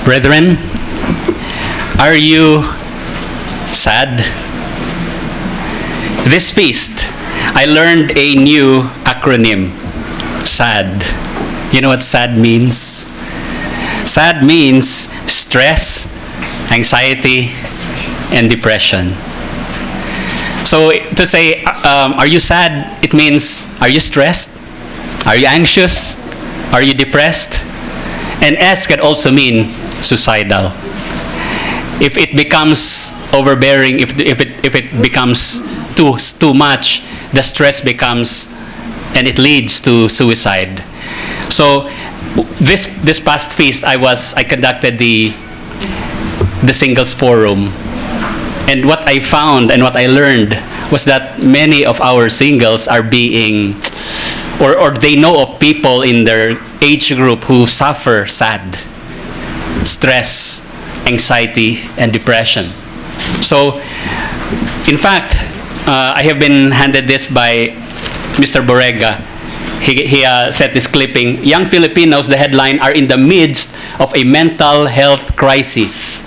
Brethren, are you sad? This feast, I learned a new acronym, SAD. You know what SAD means? SAD means stress, anxiety, and depression. So to say, are you sad? It means, are you stressed? Are you anxious? Are you depressed? And S can also mean suicidal. If it becomes overbearing, if it becomes too much, the stress becomes, and it leads to suicide. So this past feast, I conducted the singles forum, and what I found and what I learned was that many of our singles are being, or they know of people in their age group who suffer SAD, stress, anxiety, and depression. So, in fact, I have been handed this by Mr. Borrega. He set this clipping. Young Filipinos, the headline, are in the midst of a mental health crisis.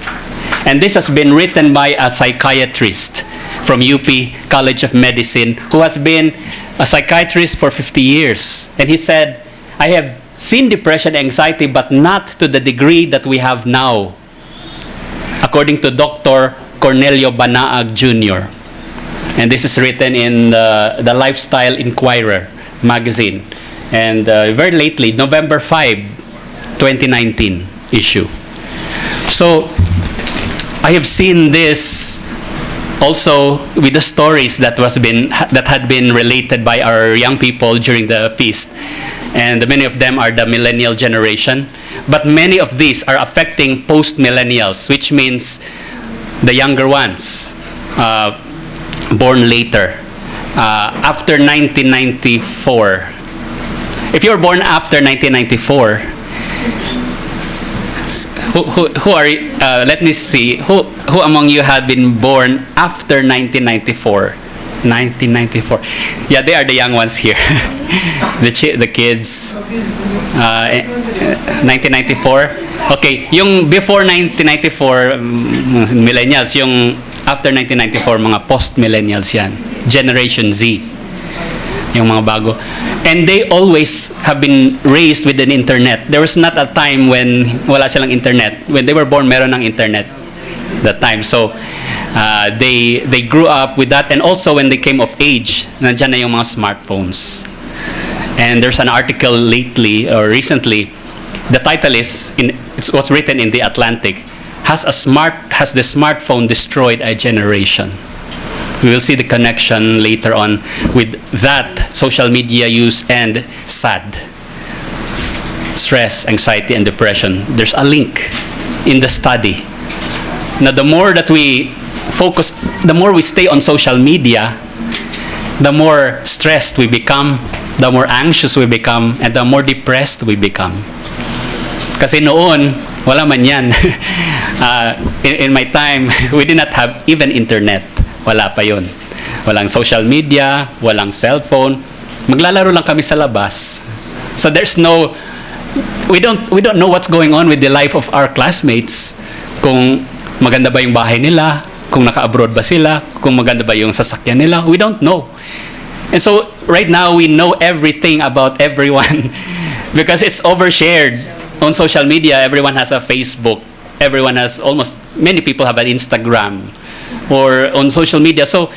And this has been written by a psychiatrist from UP College of Medicine who has been a psychiatrist for 50 years. And he said, I have seen depression and anxiety, but not to the degree that we have now, according to Dr. Cornelio Banaag Jr. And this is written in the Lifestyle Inquirer magazine. And very lately, November 5, 2019 issue. So, I have seen this also with the stories that had been related by our young people during the feast. And many of them are the millennial generation. But many of these are affecting post-millennials, which means the younger ones, born later, after 1994. If you're born after 1994, who are, let me see, who among you had been born after 1994? 1994. Yeah, they are the young ones here. the kids. 1994. Okay, yung before 1994, millennials, yung after 1994, mga post-millennials yan. Generation Z. Yung mga bago. And they always have been raised with an internet. There was not a time when wala silang internet. When they were born, meron ng internet that time. So, they grew up with that. And also when they came of age, nandyan na yung mga smartphones. And there's an article lately, or recently, the title it was written in The Atlantic, Has the smartphone destroyed a generation? We will see the connection later on with that social media use and SAD, stress, anxiety, and depression. There's a link in the study. Now, the more that we focus, the more we stay on social media, the more stressed we become, the more anxious we become, and the more depressed we become. Kasi noon, wala man yan. In my time, we did not have even internet. Wala pa yun. Walang social media, walang cellphone. Maglalaro lang kami sa labas. So there's no, we don't know what's going on with the life of our classmates. Kung maganda ba yung bahay nila, kung naka-abroad ba sila, kung maganda ba yung sasakyan nila, we don't know. And so right now we know everything about everyone because it's overshared on social media. Everyone has a Facebook. Everyone has, many people have an Instagram or on social media. So,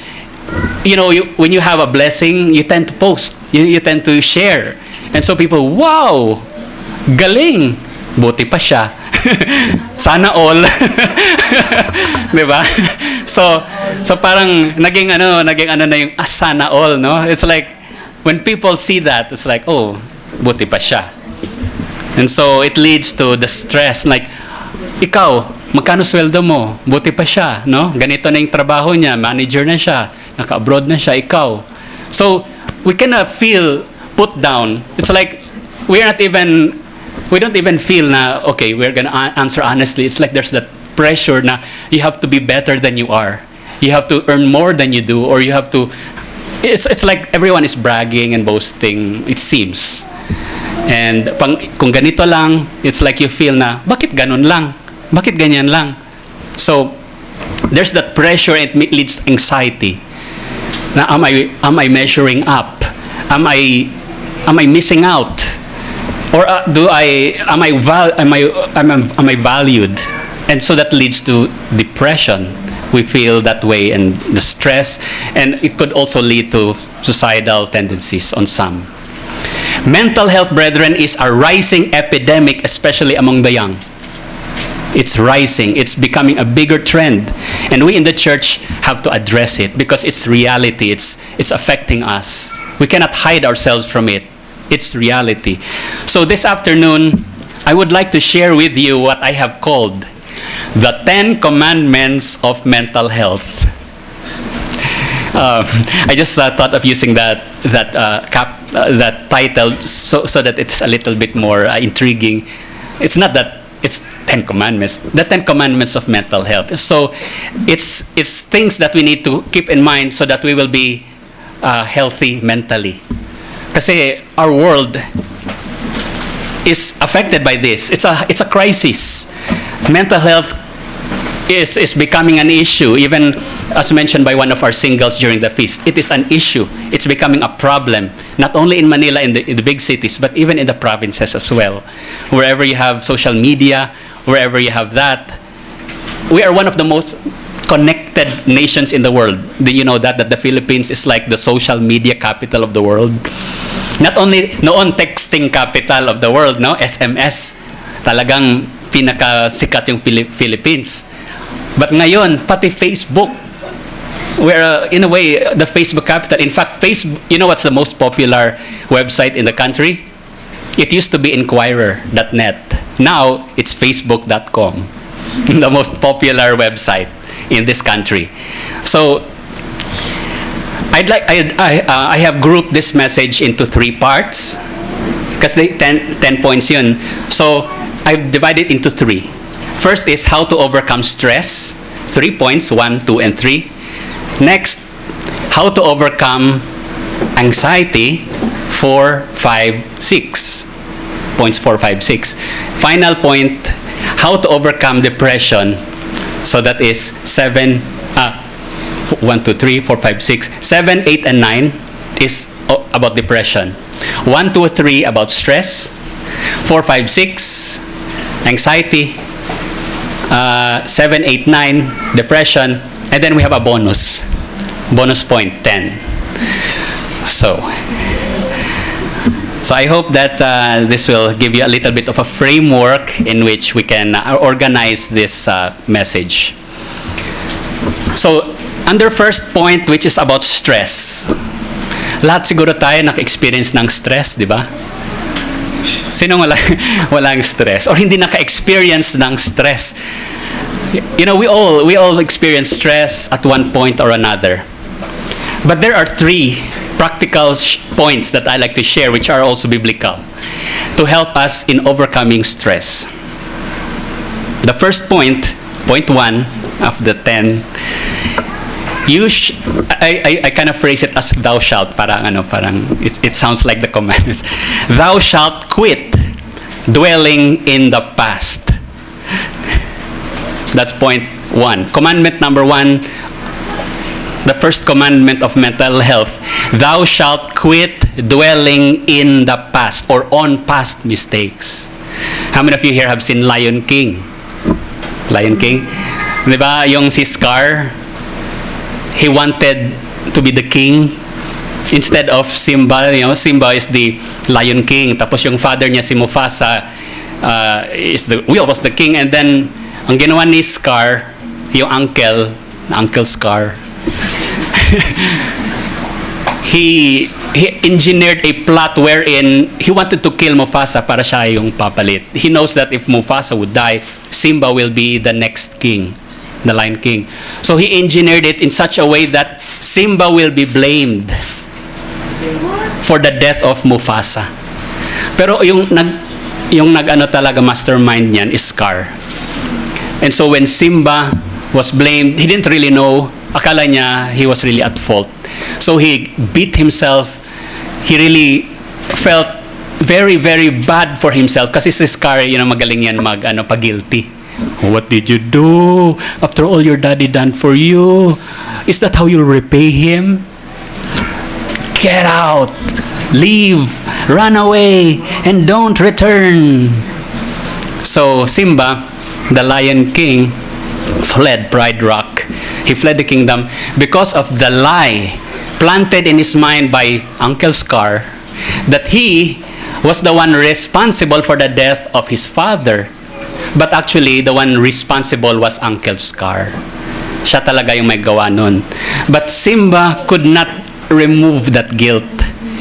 when you have a blessing, you tend to post. You tend to share. And so people, wow, galing. Buti pa siya. Sana all. Diba? So parang naging ano na yung sana all, no? It's like, when people see that, it's like, oh, buti pa siya. And so it leads to the stress, like, ikaw, magkano sweldo mo? Buti pa siya, no? Ganito na yung trabaho niya, manager na siya, naka-abroad na siya, ikaw. So, we cannot feel put down. It's like, we don't even feel na, okay, we're gonna answer honestly. It's like there's that pressure na you have to be better than you are. You have to earn more than you do, or you have to, it's like everyone is bragging and boasting, it seems. And kung ganito lang, it's like you feel na, bakit ganun lang? Bakit ganyan lang? So, there's that pressure and it leads to anxiety. Na am I measuring up? Am I missing out? Or am I valued? And so that leads to depression. We feel that way, and the stress, and it could also lead to suicidal tendencies on some. Mental health, brethren, is a rising epidemic, especially among the young. It's rising. It's becoming a bigger trend. And we in the church have to address it because it's reality. It's affecting us. We cannot hide ourselves from it. It's reality. So this afternoon, I would like to share with you what I have called the 10 Commandments of Mental Health. I just thought of using that title so that it's a little bit more intriguing. It's not that it's 10 Commandments. The 10 Commandments of Mental Health. So it's things that we need to keep in mind so that we will be healthy mentally. Kasi our world is affected by this. It's a crisis. Mental health is becoming an issue, even as mentioned by one of our singles during the feast. It is an issue. It's becoming a problem, not only in Manila, in the big cities, but even in the provinces as well. Wherever you have social media, wherever you have that, we are one of the most connected nations in the world. Do you know that the Philippines is like the social media capital of the world? Not only noon texting capital of the world, no, SMS, talagang pinakasikat yung Philippines. But ngayon, pati Facebook, we're in a way the Facebook capital. In fact, Facebook, you know what's the most popular website in the country? It used to be Inquirer.net. Now it's Facebook.com, the most popular website in this country. So I have grouped this message into 3 parts because they 10 points yun. So I've divided into 3. First is how to overcome stress. 3 points, 1, 2, and 3. Next, how to overcome anxiety. 4, 5, 6. Points 4, 5, 6. Final point, how to overcome depression. So that is 7, 1, 2, 3, 4, 5, 6. 7, 8, and 9 is about depression. 1, 2, 3 about stress. 4, 5, 6 anxiety. 7, 8, 9 depression. And then we have a bonus point 10. So I hope that this will give you a little bit of a framework in which we can organize this message. So under first point, which is about stress. Lahat siguro tayo naka-experience ng stress, di ba? Sino walang stress or hindi naka-experience ng stress? You know, we all experience stress at one point or another. But there are 3 practical points that I like to share, which are also biblical, to help us in overcoming stress. The first point 1 of the 10, I kind of phrase it as thou shalt, parang it sounds like the commandments. Thou shalt quit dwelling in the past. That's point 1. Commandment number 1, the first commandment of mental health. Thou shalt quit dwelling in the past or on past mistakes. How many of you here have seen Lion King? Lion King? Diba, yung si Scar, he wanted to be the king instead of Simba. You know, Simba is the Lion King. Tapos yung father niya, si Mufasa, was the king. And then, ang ginawa ni Scar, yung Uncle Scar, he engineered a plot wherein he wanted to kill Mufasa para siya yung papalit. He knows that if Mufasa would die, Simba will be the next king, the Lion King. So he engineered it in such a way that Simba will be blamed for the death of Mufasa. Pero yung talaga mastermind niyan is Scar. And so when Simba was blamed, he didn't really know. Akala niya he was really at fault. So he beat himself. He really felt very, very bad for himself kasi si Scar, magaling yan pag-guilty. What did you do after all your daddy done for you? Is that how you'll repay him? Get out, leave, run away, and don't return. So Simba, the Lion King, fled Pride Rock. He fled the kingdom because of the lie planted in his mind by Uncle Scar that he was the one responsible for the death of his father. But actually, the one responsible was Uncle Scar. Siya talaga yung may gawa nun. But Simba could not remove that guilt.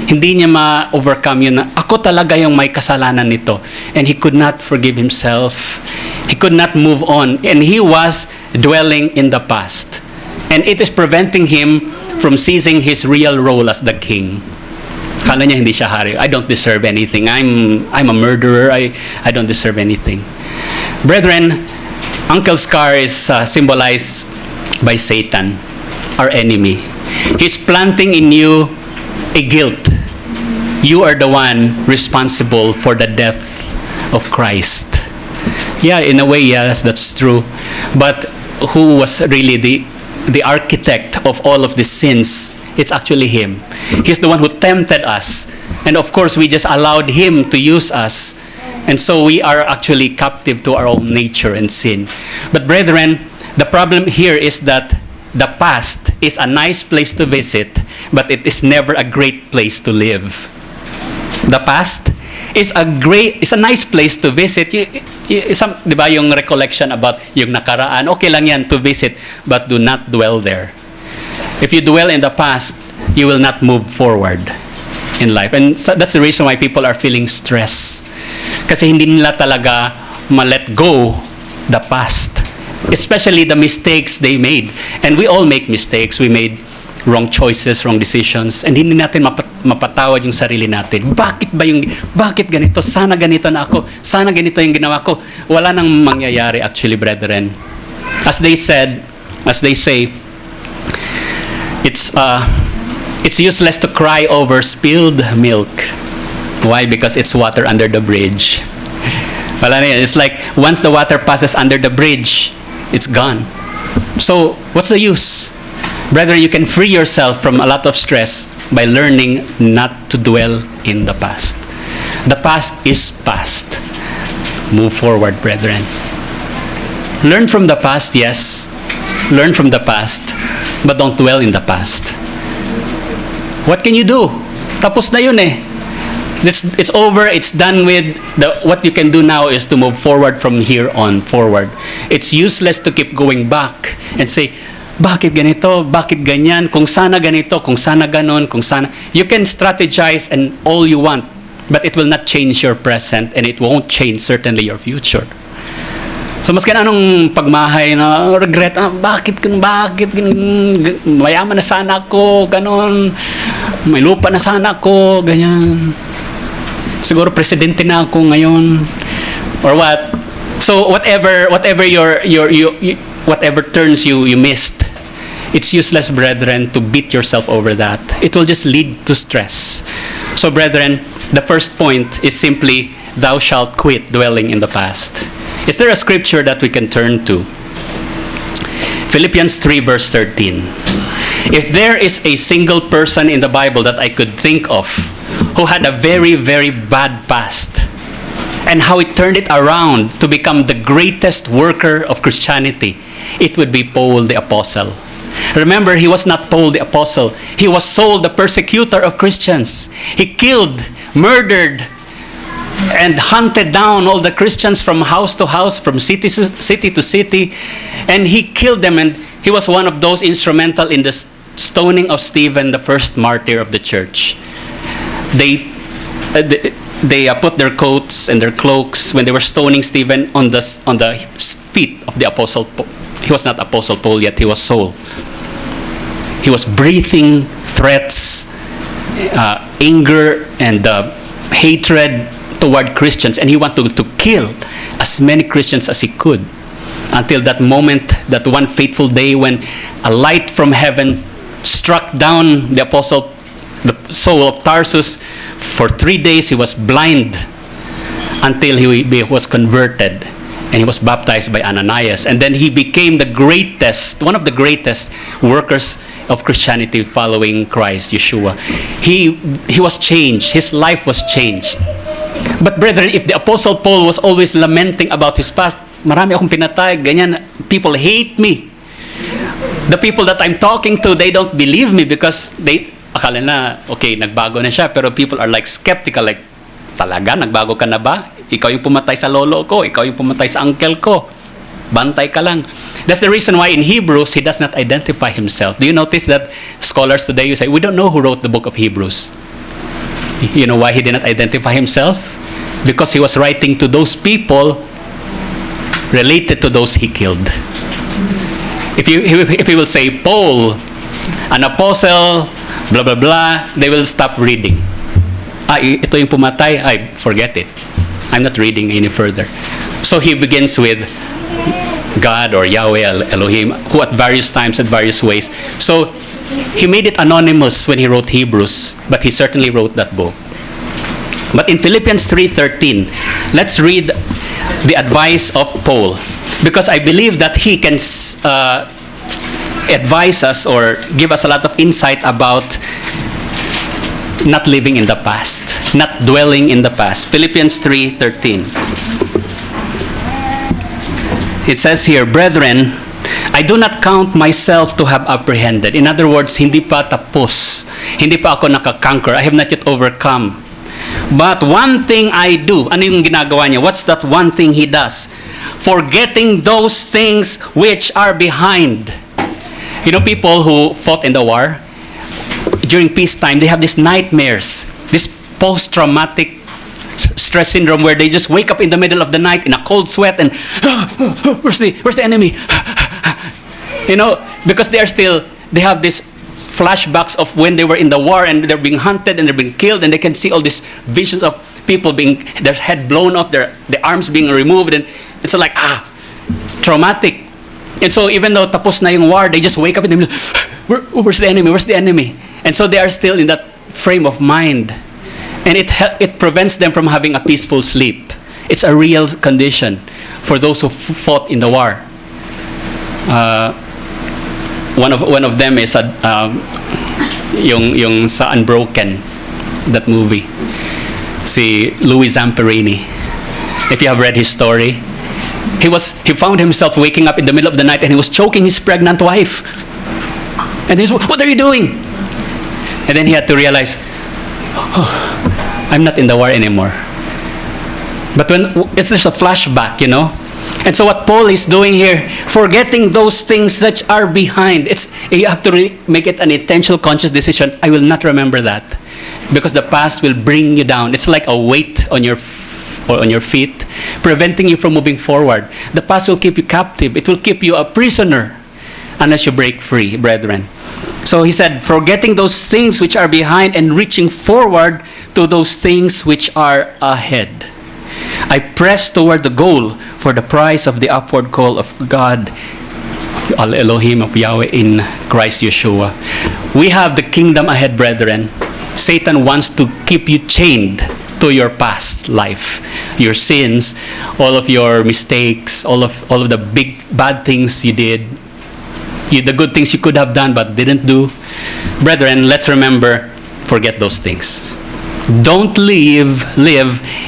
Hindi niya ma-overcome yun na ako talaga yung may kasalanan nito. And he could not forgive himself. He could not move on. And he was dwelling in the past. And it is preventing him from seizing his real role as the king. Kala niya hindi siya hari. I don't deserve anything. I'm a murderer. I don't deserve anything. Brethren, Uncle Scar is symbolized by Satan, our enemy. He's planting in you a guilt. You are the one responsible for the death of Christ. Yeah, in a way, yes, that's true. But who was really the architect of all of these sins? It's actually him. He's the one who tempted us. And of course, we just allowed him to use us. And so we are actually captive to our own nature and sin. But brethren, the problem here is that the past is a nice place to visit, but it is never a great place to live. The past is a nice place to visit. Di ba yung recollection about yung nakaraan, okay lang yan to visit, but do not dwell there. If you dwell in the past, you will not move forward in life. And so that's the reason why people are feeling stress. Kasi hindi nila talaga ma-let go the past. Especially the mistakes they made. And we all make mistakes. We made wrong choices, wrong decisions. And hindi natin mapatawad yung sarili natin. Bakit ganito? Sana ganito na ako. Sana ganito yung ginawa ko. Wala nang mangyayari actually, brethren. As they say, it's useless to cry over spilled milk. Why? Because it's water under the bridge. Wala na yan. It's like once the water passes under the bridge, it's gone. So, what's the use? Brethren, you can free yourself from a lot of stress by learning not to dwell in the past. The past is past. Move forward, brethren. Learn from the past, yes. Learn from the past, but don't dwell in the past. What can you do? Tapos na yun eh. It's over, it's done with. What you can do now is to move forward from here on forward. It's useless to keep going back and say, bakit ganito, bakit ganyan, kung sana ganito, kung sana ganon, kung sana. You can strategize and all you want, but it will not change your present and it won't change certainly your future. So maski na anong pagmahay na regret, bakit mayaman na sana ako, ganon, may lupa na sana ako, ganyan. Siguro presidente na ako ngayon or what. So whatever whatever turns you missed, it's useless, brethren, to beat yourself over that. It will just lead to stress. So brethren, the first point is simply thou shalt quit dwelling in the past. Is there a scripture that we can turn to? Philippians 3 verse 13. If there is a single person in the Bible that I could think of who had a very, very bad past and how it turned it around to become the greatest worker of Christianity, it would be Paul the Apostle. Remember, he was not Paul the Apostle. He was Saul, the persecutor of Christians. He killed, murdered, and hunted down all the Christians from house to house, from city to city, and he killed them, and he was one of those instrumental in the stoning of Stephen, the first martyr of the church. They put their coats and their cloaks when they were stoning Stephen on the feet of the apostle Paul. He was not Apostle Paul yet, he was Saul. He was breathing threats, anger, and hatred toward Christians, and he wanted to kill as many Christians as he could, until that moment, that one fateful day when a light from heaven struck down the apostle, the Saul of Tarsus. For 3 days he was blind until he was converted, and he was baptized by Ananias. And then he became one of the greatest workers of Christianity following Christ, Yeshua. He was changed. His life was changed. But brethren, if the Apostle Paul was always lamenting about his past, marami akong pinatay, ganyan, people hate me. The people that I'm talking to, they don't believe me because akala na, okay, nagbago na siya, pero people are like skeptical, like, talaga, nagbago ka na ba? Ikaw yung pumatay sa lolo ko, ikaw yung pumatay sa uncle ko. Bantay ka lang. That's the reason why in Hebrews, he does not identify himself. Do you notice that scholars today, you say, we don't know who wrote the book of Hebrews. You know why he did not identify himself? Because he was writing to those people related to those he killed. If he will say, Paul, an apostle, blah, blah, blah, they will stop reading. Ito yung pumatay, forget it. I'm not reading any further. So he begins with God or Yahweh, Elohim, who at various times, at various ways. So he made it anonymous when he wrote Hebrews, but he certainly wrote that book. But in Philippians 3:13, let's read the advice of Paul, because I believe that he can advise us or give us a lot of insight about not living in the past, not dwelling in the past. Philippians 3:13. It says here, brethren, I do not count myself to have apprehended. In other words, hindi pa tapos. Hindi pa ako nakakonquer. I have not yet overcome. But one thing I do. Ano yung ginagawa niya? What's that one thing he does? Forgetting those things which are behind. You know, people who fought in the war, during peacetime, they have these nightmares, this post-traumatic stress syndrome where they just wake up in the middle of the night in a cold sweat and where's the enemy? You know, because they have these flashbacks of when they were in the war and they're being hunted and they're being killed, and they can see all these visions of people their head blown off, their arms being removed, and it's like traumatic. And so even though tapos na yung war, they just wake up in the middle, where's the enemy? Where's the enemy? And so they are still in that frame of mind. And it prevents them from having a peaceful sleep. It's a real condition for those who fought in the war. One of them is yung sa Unbroken, that movie. Si Louis Zamperini. If you have read his story, he found himself waking up in the middle of the night and he was choking his pregnant wife. And he's, what are you doing? And then he had to realize, I'm not in the war anymore. But there's a flashback, you know. And so what Paul is doing here, forgetting those things that are behind. You have to really make it an intentional, conscious decision. I will not remember that, because the past will bring you down. It's like a weight on your feet, preventing you from moving forward. The past will keep you captive. It will keep you a prisoner unless you break free, brethren. So he said, forgetting those things which are behind and reaching forward to those things which are ahead. I press toward the goal for the prize of the upward call of God, of Al Elohim, of Yahweh in Christ Yeshua. We have the kingdom ahead, brethren. Satan wants to keep you chained to your past life, your sins, all of your mistakes, all of the big bad things you did, the good things you could have done but didn't do. Brethren, let's remember, forget those things. Don't live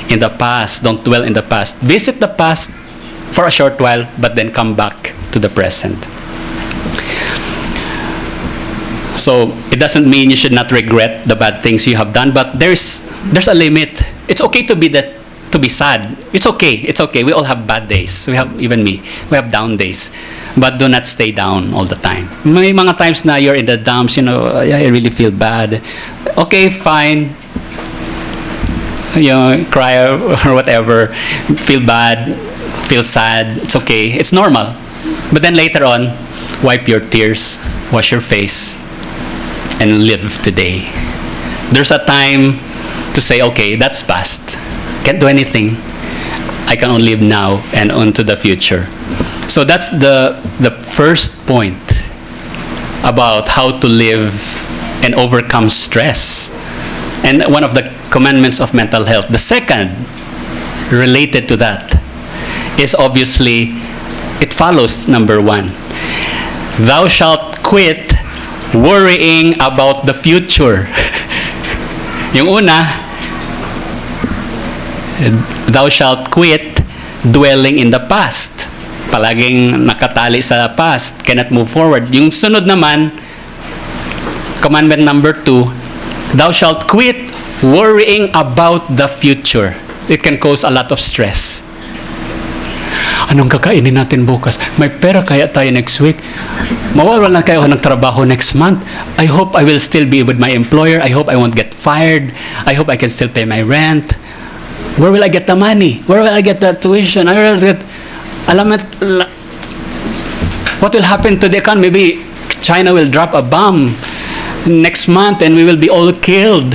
in the past. Don't dwell in the past. Visit the past for a short while, but then come back to the present. So it doesn't mean you should not regret the bad things you have done, but there's a limit. It's okay to be sad. It's okay. We all have bad days. Even me. We have down days. But do not stay down all the time. May mga times na you're in the dumps, you know, I really feel bad. Okay, fine. You know, cry or whatever. Feel bad. Feel sad. It's okay. It's normal. But then later on, wipe your tears, wash your face, and live today. There's a time to say, okay, that's past. Can't do anything. I can only live now and on to the future. So that's the first point about how to live and overcome stress. And one of the commandments of mental health. The second, related to that, is obviously, it follows number 1. Thou shalt quit worrying about the future. Yung una, thou shalt quit dwelling in the past. Palaging nakatali sa past, cannot move forward. Yung sunod naman, commandment number 2, thou shalt quit worrying about the future. It can cause a lot of stress. Anong kakainin natin bukas? May pera kaya tayo next week? Mawawalan kayo ng trabaho next month? I hope I will still be with my employer. I hope I won't get fired. I hope I can still pay my rent. Where will I get the money? Where will I get the tuition? I will get... Alam mo, what will happen to the economy? Maybe China will drop a bomb next month and we will be all killed.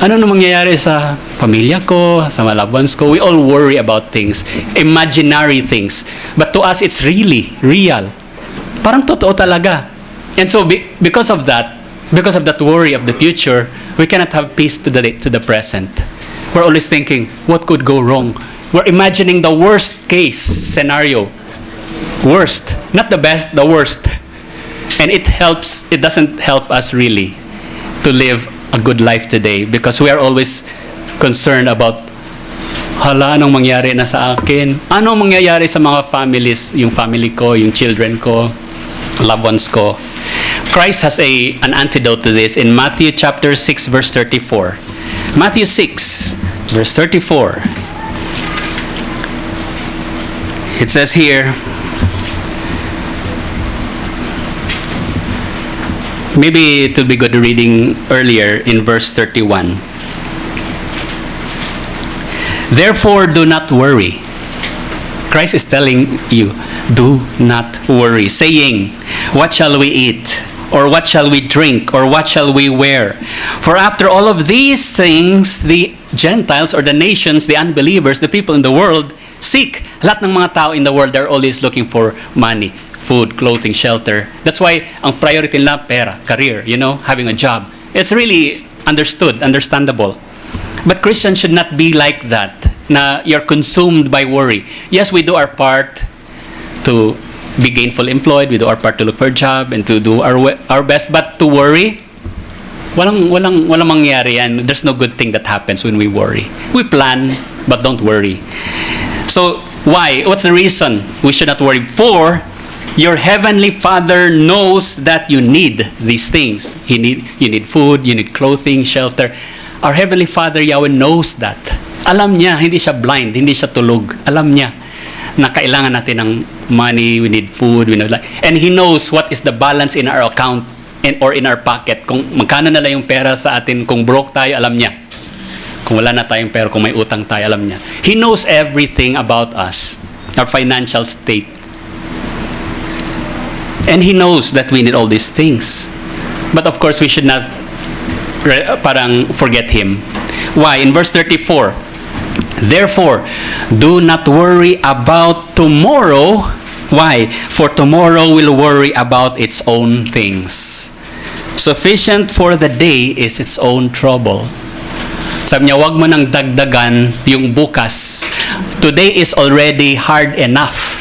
Ano na mangyayari sa pamilya ko, sa mga loved ones ko? We all worry about things, imaginary things. But to us, it's really real. Parang totoo talaga. And so, because of that worry of the future, we cannot have peace to the present. We're always thinking, what could go wrong? We're imagining the worst case scenario. Worst. Not the best, the worst. And it doesn't help us really to live a good life today because we are always concerned about, hala, anong mangyari na sa akin? Anong mangyayari sa mga families, yung family ko, yung children ko, loved ones ko? Christ has an antidote to this in Matthew chapter 6, verse 34. Matthew 6, verse 34. It says here, maybe it will be good reading earlier in verse 31. Therefore, do not worry. Christ is telling you, do not worry, saying, what shall we eat? Or what shall we drink? Or what shall we wear? For after all of these things, the Gentiles or the nations, the unbelievers, the people in the world seek. Lahat ng mga tao in the world are always looking for money, food, clothing, shelter. That's why ang priority nila pera, career, having a job. It's really understandable. But Christians should not be like that, na you're consumed by worry. Yes, we do our part to be gainfully employed, we do our part to look for a job and to do our best, but to worry, walang mangyari yan. There's no good thing that happens when we worry. We plan, but don't worry. So, why? What's the reason we should not worry? For your heavenly Father knows that you need these things. You need food, you need clothing, shelter. Our heavenly Father, Yahweh, knows that. Alam niya, hindi siya blind, hindi siya tulog. Alam niya na kailangan natin ng money, we need food, and He knows what is the balance in our account or in our pocket. Kung magkano na lang yung pera sa atin, kung broke tayo, alam niya. Kung wala na tayong pera, kung may utang tayo, alam niya. He knows everything about us, our financial state. And He knows that we need all these things. But of course, we should not parang forget Him. Why? In verse 34, therefore, do not worry about tomorrow. Why? For tomorrow will worry about its own things. Sufficient for the day is its own trouble. Sabi niya, wag mo nang dagdagan yung bukas. Today is already hard enough.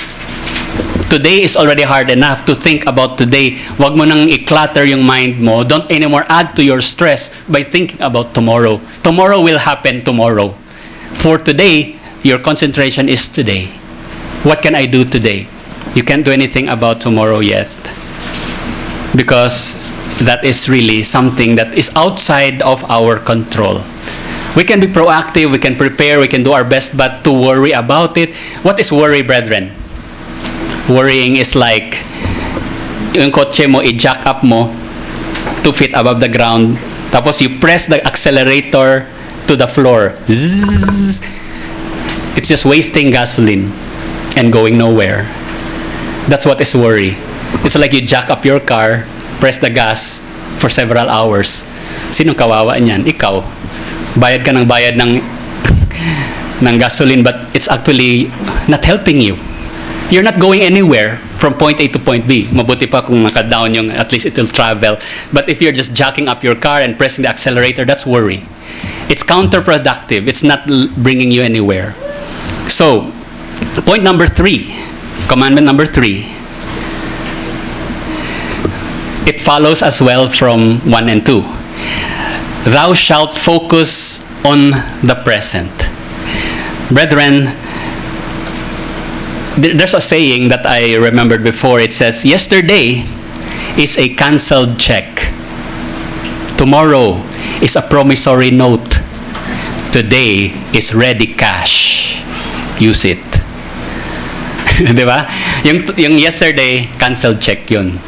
Today is already hard enough to think about today. Wag mo nang i-clutter yung mind mo. Don't anymore add to your stress by thinking about tomorrow. Tomorrow will happen tomorrow. For today, your concentration is today. What can I do today? You can't do anything about tomorrow yet. Because that is really something that is outside of our control. We can be proactive, we can prepare, we can do our best, but to worry about it, what is worry, brethren? Worrying is like, yung kotse mo, i-jack up mo 2 feet above the ground, tapos you press the accelerator to the floor. Zzz. It's just wasting gasoline and going nowhere. That's what is worry. It's like you jack up your car, press the gas for several hours. Sinong kawawa niyan? Ikaw. Bayad ka ng bayad ng gasoline, but it's actually not helping you. You're not going anywhere from point A to point B. Mabuti pa kung naka-down yung, at least it will travel. But if you're just jacking up your car and pressing the accelerator, that's worry. It's counterproductive. It's not bringing you anywhere. So, Point number 3, commandment number 3, it follows as well from 1 and 2. Thou shalt focus on the present. Brethren, there's a saying that I remembered before. It says, yesterday is a canceled check. Tomorrow is a promissory note. Today is ready cash. Use it. Di ba? Yung yesterday, canceled check yun.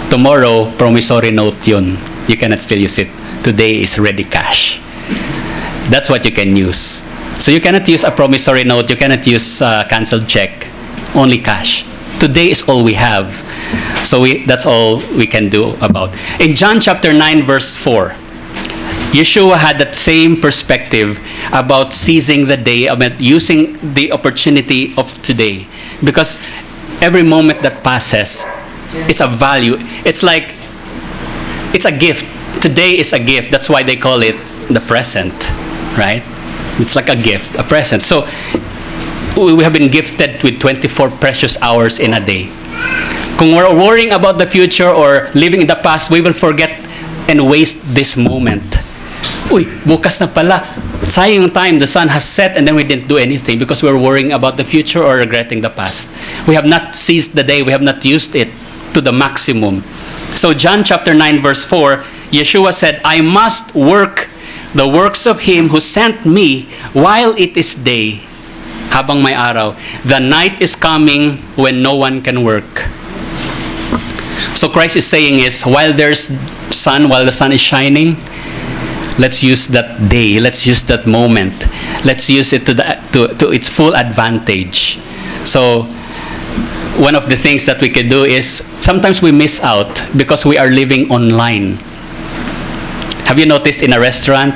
Tomorrow, promissory note yun. You cannot still use it. Today is ready cash. That's what you can use. So you cannot use a promissory note. You cannot use canceled check. Only cash. Today is all we have. So that's all we can do about. In John chapter 9, verse 4, Yeshua had that same perspective about seizing the day, about using the opportunity of today. Because every moment that passes is a value. It's like, it's a gift. Today is a gift. That's why they call it the present, right? It's like a gift, a present. So we have been gifted with 24 precious hours in a day. Kung we're worrying about the future or living in the past, we will forget and waste this moment. Uy, bukas na pala. Sayang yung time, the sun has set and then we didn't do anything because we're worrying about the future or regretting the past. We have not seized the day, we have not used it to the maximum. So John chapter 9 verse 4, Yeshua said, I must work the works of Him who sent me while it is day. Habang may araw. The night is coming when no one can work. So Christ is saying is, while there's sun, while the sun is shining, let's use that day. Let's use that moment. Let's use it to its full advantage. So one of the things that we can do is sometimes we miss out because we are living online. Have you noticed in a restaurant,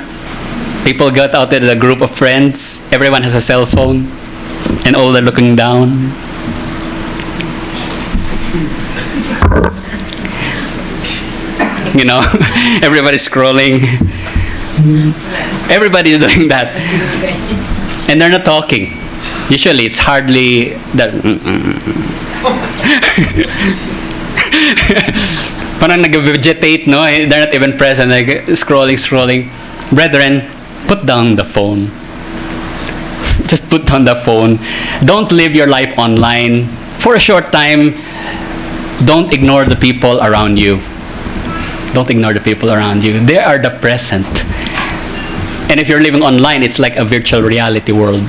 people got out with a group of friends, everyone has a cell phone, and all are looking down. You know, everybody's scrolling. Everybody's doing that. And they're not talking. Usually, it's hardly that. Parang nag-vegetate, no? They're not even present. Like, scrolling. Brethren, put down the phone. Just put down the phone. Don't live your life online. For a short time, don't ignore the people around you. Don't ignore the people around you. They are the present. And if you're living online, it's like a virtual reality world.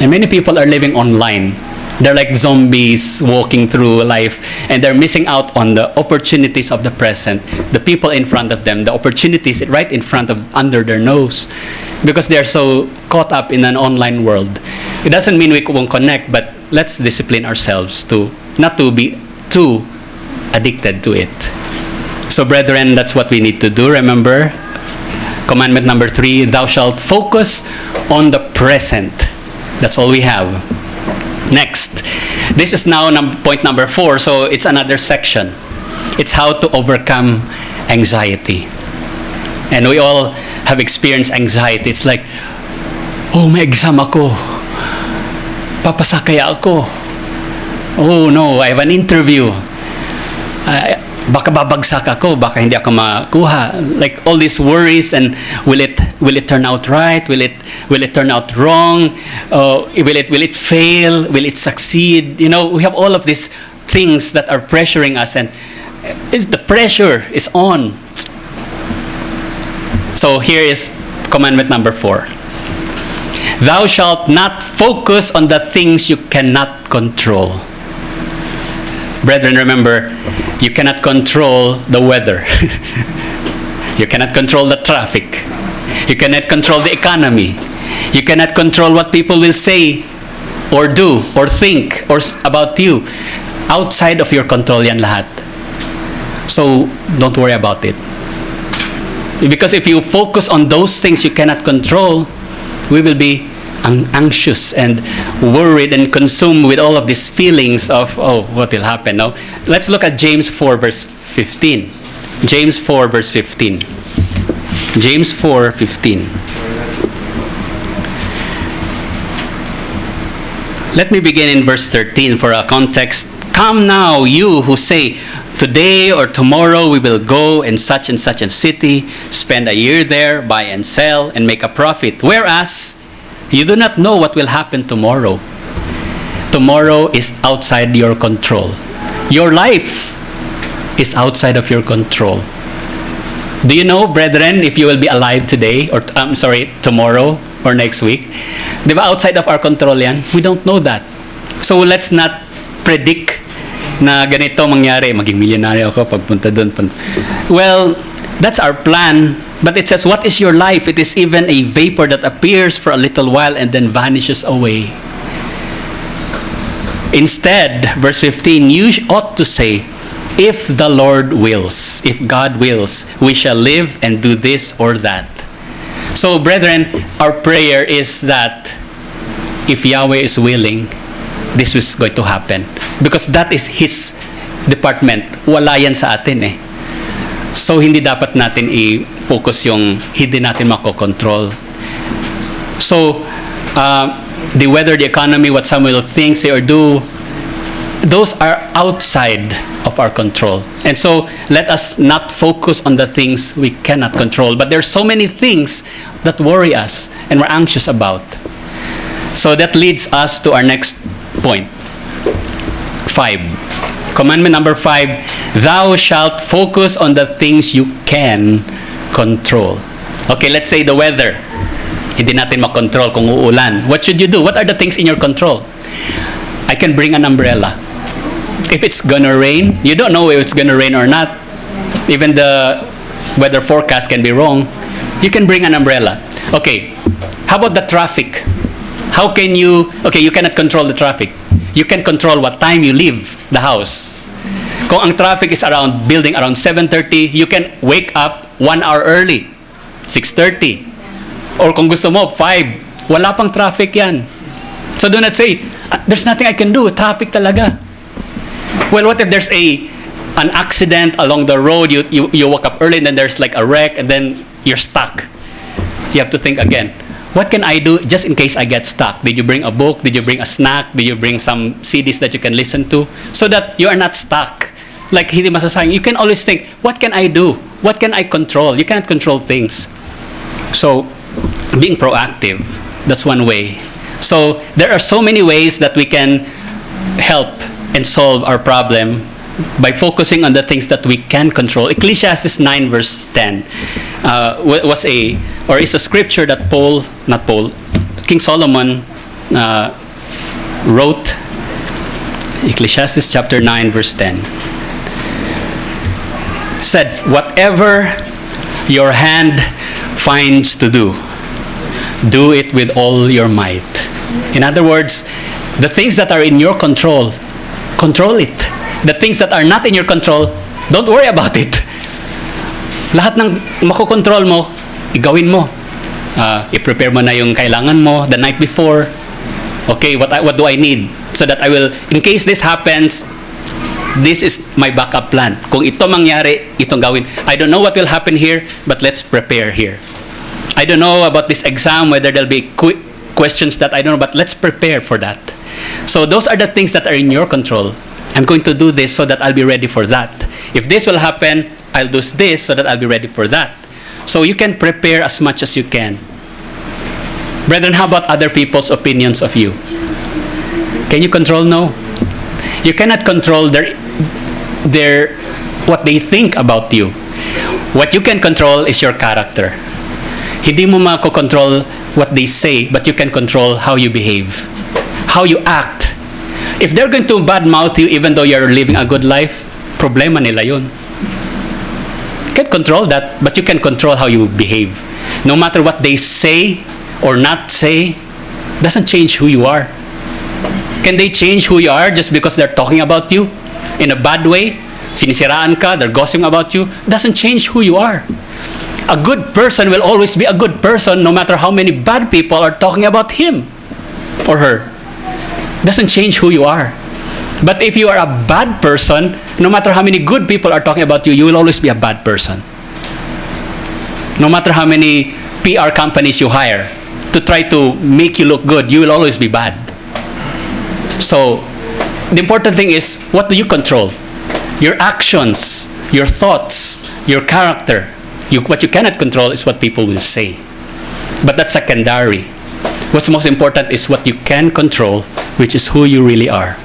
And many people are living online. They're like zombies walking through life, and they're missing out on the opportunities of the present, the people in front of them, the opportunities right in front of, under their nose, because they're so caught up in an online world. It doesn't mean we won't connect, but let's discipline ourselves to not to be too addicted to it. So brethren, that's what we need to do. Remember, commandment number 3, thou shalt focus on the present. That's all we have. Next, this is now point number 4, so it's another section. It's how to overcome anxiety. And we all have experienced anxiety. It's like, oh, may exam ako. Papasa kaya ako. Oh no, I have an interview. Baka babagsak ako, baka hindi ako makuha. Like all these worries, and will it turn out right? Will it turn out wrong? Will it fail? Will it succeed? You know, we have all of these things that are pressuring us, and the pressure is on. So here is commandment number 4. Thou shalt not focus on the things you cannot control. Brethren, remember, you cannot control the weather. You cannot control the traffic. You cannot control the economy. You cannot control what people will say or do or think or about you. Outside of your control yan lahat. So, don't worry about it. Because if you focus on those things you cannot control, we will be anxious and worried and consumed with all of these feelings of, oh, what will happen? No? Let's look at James 4 verse 15. James 4 verse 15. James 4:15. Let me begin in verse 13 for a context. Come now, you who say, today or tomorrow we will go in such and such a city, spend a year there, buy and sell, and make a profit. Whereas, you do not know what will happen tomorrow. Tomorrow is outside your control. Your life is outside of your control. Do you know, brethren, if you will be alive today, or tomorrow or next week? Di ba, outside of our control yan? We don't know that. So let's not predict na ganito mangyari, maging milyonaryo ako pagpunta doon. Well, that's our plan. But it says, what is your life? It is even a vapor that appears for a little while and then vanishes away. Instead, verse 15, you ought to say, if the Lord wills, if God wills, we shall live and do this or that. So, brethren, our prayer is that if Yahweh is willing, this is going to happen. Because that is His department. Wala yan sa atin eh. So, hindi dapat natin i-focus yung hindi natin makokontrol. So, the weather, the economy, what some will think, say, or do, those are outside of our control. And so, let us not focus on the things we cannot control. But there are so many things that worry us and we're anxious about. So, that leads us to our next point. 5. Commandment number 5, thou shalt focus on the things you can control. Okay, let's say the weather. Hindi natin makontrol kung uulan. What should you do? What are the things in your control? I can bring an umbrella. If it's gonna rain, you don't know if it's gonna rain or not. Even the weather forecast can be wrong. You can bring an umbrella. Okay, how about the traffic? How can you, okay, you cannot control the traffic. You can control what time you leave the house. Kung ang traffic is building around 7:30, you can wake up 1 hour early, 6:30. Or kung gusto mo, 5. Wala pang traffic yan. So do not say, there's nothing I can do. Traffic talaga. Well, what if there's an accident along the road, you woke up early and then there's like a wreck and then you're stuck. You have to think again. What can I do just in case I get stuck? Did you bring a book? Did you bring a snack? Did you bring some CDs that you can listen to? So that you are not stuck. Like hindi masasayang. You can always think, what can I do? What can I control? You cannot control things. So, being proactive, that's one way. So, there are so many ways that we can help and solve our problem by focusing on the things that we can control. Ecclesiastes 9 verse 10 is a scripture that King Solomon wrote. Ecclesiastes chapter 9 verse 10 said, whatever your hand finds to do, do it with all your might. In other words, the things that are in your control, control it. The things that are not in your control, don't worry about it. Lahat ng makokontrol mo, igawin mo. I-prepare mo na yung kailangan mo the night before. Okay, what do I need? So that I will, in case this happens, this is my backup plan. Kung ito mangyari, itong gawin. I don't know what will happen here, but let's prepare here. I don't know about this exam, whether there'll be questions that I don't know, but let's prepare for that. So those are the things that are in your control. I'm going to do this so that I'll be ready for that. If this will happen, I'll do this so that I'll be ready for that. So you can prepare as much as you can. Brethren, how about other people's opinions of you? Can you control? No. You cannot control their what they think about you. What you can control is your character. Hindi mo mako-control what they say, but you can control how you behave, how you act. If they're going to badmouth you even though you're living a good life, problema nila yun. You can't control that, but you can control how you behave. No matter what they say or not say, doesn't change who you are. Can they change who you are just because they're talking about you in a bad way? Sinisiraan ka, they're gossiping about you. Doesn't change who you are. A good person will always be a good person no matter how many bad people are talking about him or her. Doesn't change who you are. But if you are a bad person, no matter how many good people are talking about you, you will always be a bad person. No matter how many PR companies you hire to try to make you look good, you will always be bad. So, the important thing is, what do you control? Your actions, your thoughts, your character. What you cannot control is what people will say. But that's secondary. What's most important is what you can control, which is who you really are.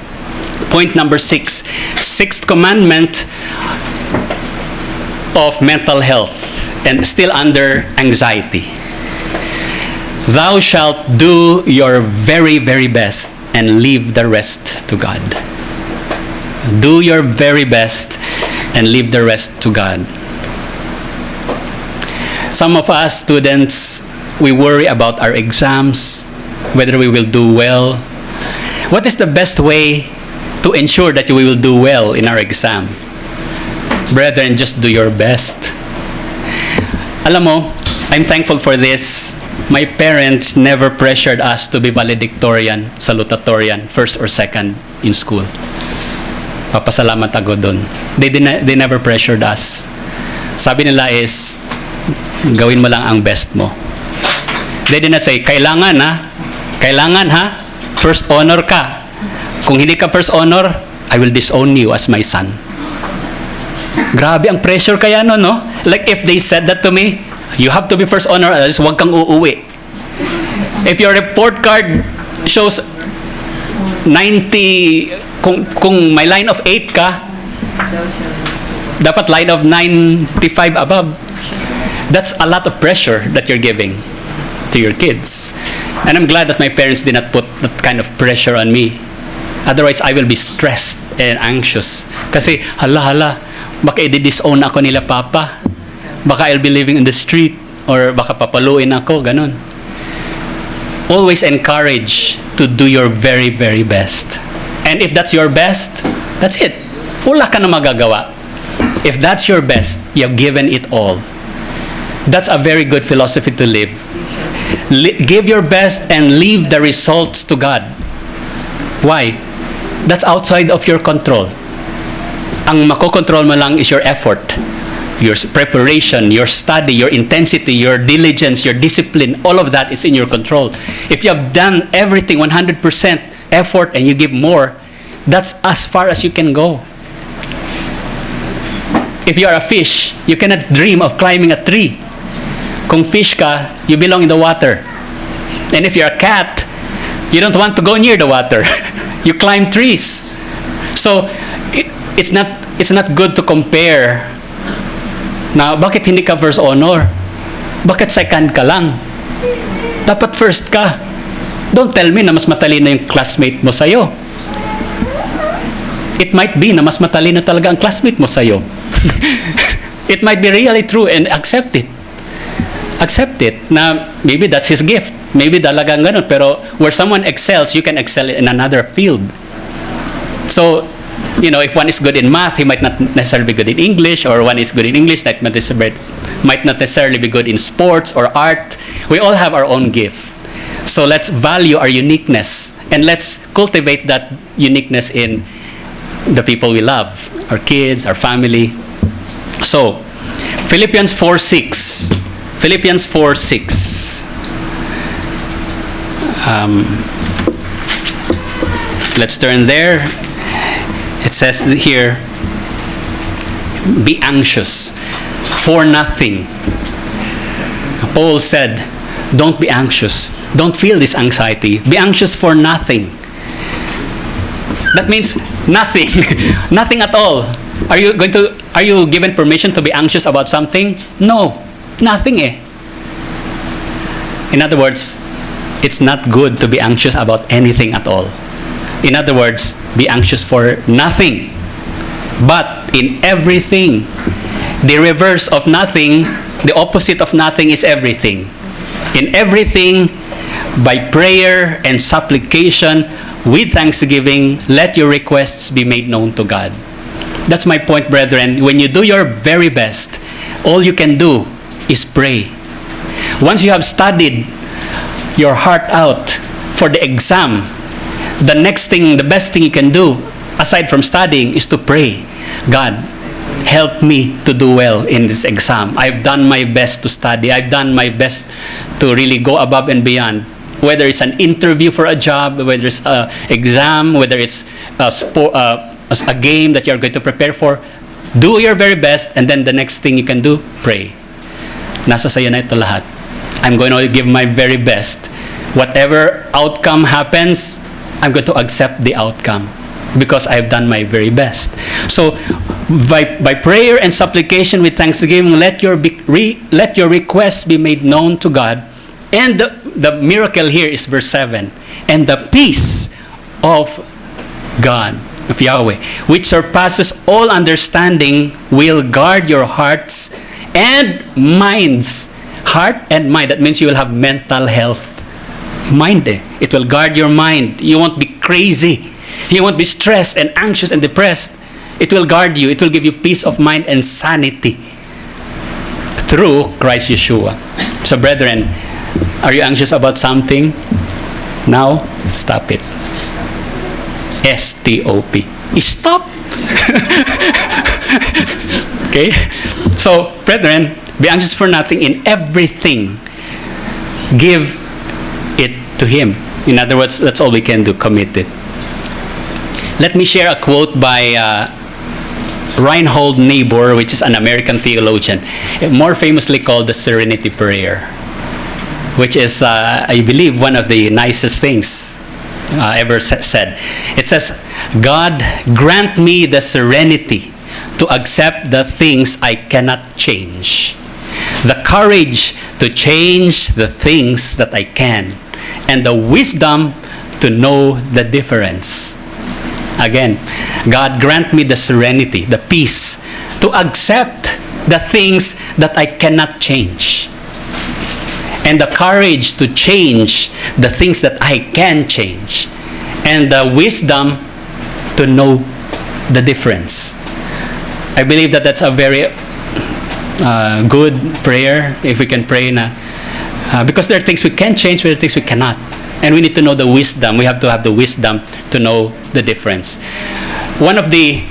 Point number 6. Sixth commandment of mental health, and still under anxiety. Thou shalt do your very, very best and leave the rest to God. Do your very best and leave the rest to God. Some of us students, we worry about our exams, whether we will do well. What is the best way to ensure that we will do well in our exam? Brethren, just do your best. Alam mo, I'm thankful for this. My parents never pressured us to be valedictorian, salutatorian, first or second in school. Papasalamat ako dun. They never pressured us. Sabi nila is, gawin mo lang ang best mo. They did not say, kailangan ha, first honor ka. Kung hindi ka first honor, I will disown you as my son. Grabe ang pressure kaya no? Like if they said that to me, you have to be first honor, else huwag kang uuwi. If your report card shows 90, kung may line of 8 ka, dapat line of 95 above. That's a lot of pressure that you're giving to your kids. And I'm glad that my parents did not put that kind of pressure on me. Otherwise, I will be stressed and anxious. Kasi, hala, baka i-disown ako nila papa. Baka I'll be living in the street, or baka papaluin ako, ganun. Always encourage to do your very, very best. And if that's your best, that's it. Wala ka na magagawa. If that's your best, you've given it all. That's a very good philosophy to live. Give your best and leave the results to God. Why? That's outside of your control. Ang makokontrol mo lang is your effort, your preparation, your study, your intensity, your diligence, your discipline. All of that is in your control. If you have done everything 100% effort and you give more, that's as far as you can go. If you are a fish, you cannot dream of climbing a tree. Kung fish ka, you belong in the water. And if you're a cat, you don't want to go near the water. You climb trees. So, it's not good to compare. Na, bakit hindi ka first honor? Bakit second ka lang? Dapat first ka. Don't tell me na mas matalino yung classmate mo sa'yo. It might be na mas matalino talaga ang classmate mo sa'yo. It might be really true, and accept it. Accept it. Na maybe that's his gift. Maybe talagang ganun. Pero where someone excels, you can excel in another field. So, if one is good in math, he might not necessarily be good in English, or one is good in English, that might not necessarily be good in sports or art. We all have our own gift. So let's value our uniqueness, and let's cultivate that uniqueness in the people we love, our kids, our family. So, Philippians 4:6. Philippians 4:6. Let's turn there. It says here, be anxious for nothing. Paul said, don't be anxious. Don't feel this anxiety. Be anxious for nothing. That means nothing. Nothing at all. Are you given permission to be anxious about something? No. Nothing In other words, it's not good to be anxious about anything at all. In other words, be anxious for nothing. But in everything, the reverse of nothing, the opposite of nothing is everything. In everything, by prayer and supplication, with thanksgiving, let your requests be made known to God. That's my point, brethren. When you do your very best, all you can do is pray. Once you have studied your heart out for the exam, the best thing you can do, aside from studying, is to pray. God, help me to do well in this exam. I've done my best to study. I've done my best to really go above and beyond. whether it's an interview for a job, whether it's an exam, whether it's a game that you're going to prepare for, do your very best, and then the next thing you can do, pray. Nasa sayo na ito lahat. I'm going to give my very best. Whatever outcome happens, I'm going to accept the outcome because I've done my very best. So, by prayer and supplication with thanksgiving, let your requests be made known to God. And the miracle here is verse 7. And the peace of God, of Yahweh, which surpasses all understanding, will guard your hearts and minds. Heart and mind, that means you will have mental health. Mind, it will guard your mind. You won't be crazy. You won't be stressed and anxious and depressed. It will guard you. It will give you peace of mind and sanity through Christ Yeshua. So brethren, are you anxious about something? Now, stop it. S-T-O-P. Stop. Okay? So, brethren, be anxious for nothing. In everything, give it to Him. In other words, that's all we can do. Commit it. Let me share a quote by Reinhold Niebuhr, which is an American theologian, more famously called the Serenity Prayer, which is, I believe, one of the nicest things ever said. It says, God, grant me the serenity to accept the things I cannot change, the courage to change the things that I can, and the wisdom to know the difference. Again, God grant me the serenity, the peace to accept the things that I cannot change, and the courage to change the things that I can change, and the wisdom to know the difference. I believe that that's a very good prayer, if we can pray na, because there are things we can change, there are things we cannot. And we need to know the wisdom. We have to have the wisdom to know the difference. One of the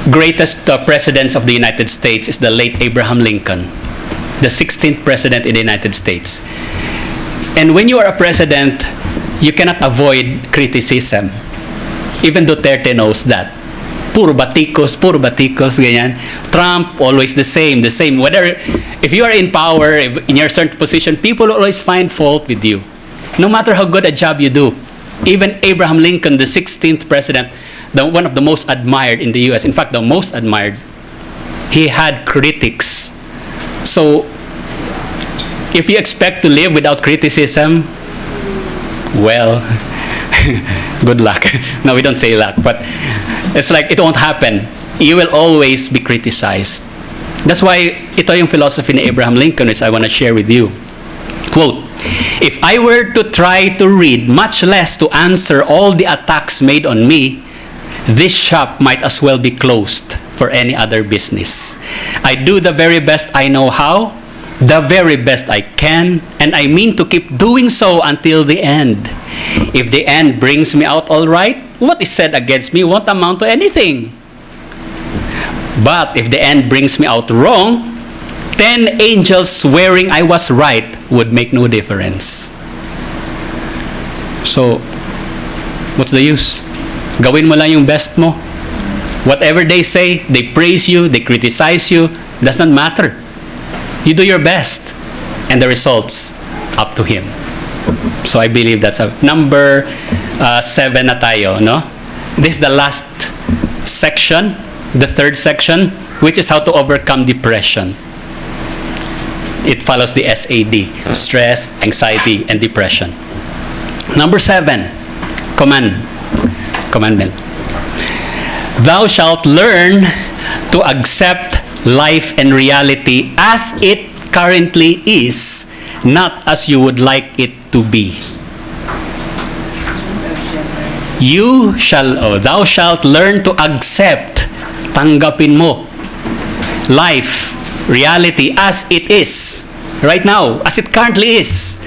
greatest presidents of the United States is the late Abraham Lincoln, the 16th president in the United States. And when you are a president, you cannot avoid criticism. Even Duterte knows that. Puro batikos, ganyan. Trump, always the same. Whether, if you are in power, in your certain position, people will always find fault with you. No matter how good a job you do. Even Abraham Lincoln, the 16th president, one of the most admired in the U.S., in fact, the most admired, he had critics. So, if you expect to live without criticism, well, good luck. No, we don't say luck, but it's like it won't happen. You will always be criticized. That's why ito yung philosophy ni Abraham Lincoln, which I want to share with you. Quote, if I were to try to read, much less to answer all the attacks made on me, this shop might as well be closed for any other business. I do the very best I know how, the very best I can, and I mean to keep doing so until the end. If the end brings me out all right, what is said against me won't amount to anything. But if the end brings me out wrong, 10 angels swearing I was right would make no difference. So, what's the use? Gawin mo lang yung best mo. Whatever they say, they praise you, they criticize you, does not matter. You do your best, and the results, up to Him. So I believe that's number 7 na tayo, no? This is the last section, the third section, which is how to overcome depression. It follows the SAD, stress, anxiety, and depression. Number 7, commandment. Thou shalt learn to accept life and reality as it currently is, not as you would like it to be. Thou shalt learn to accept, tanggapin mo, life, reality as it is, right now, as it currently is,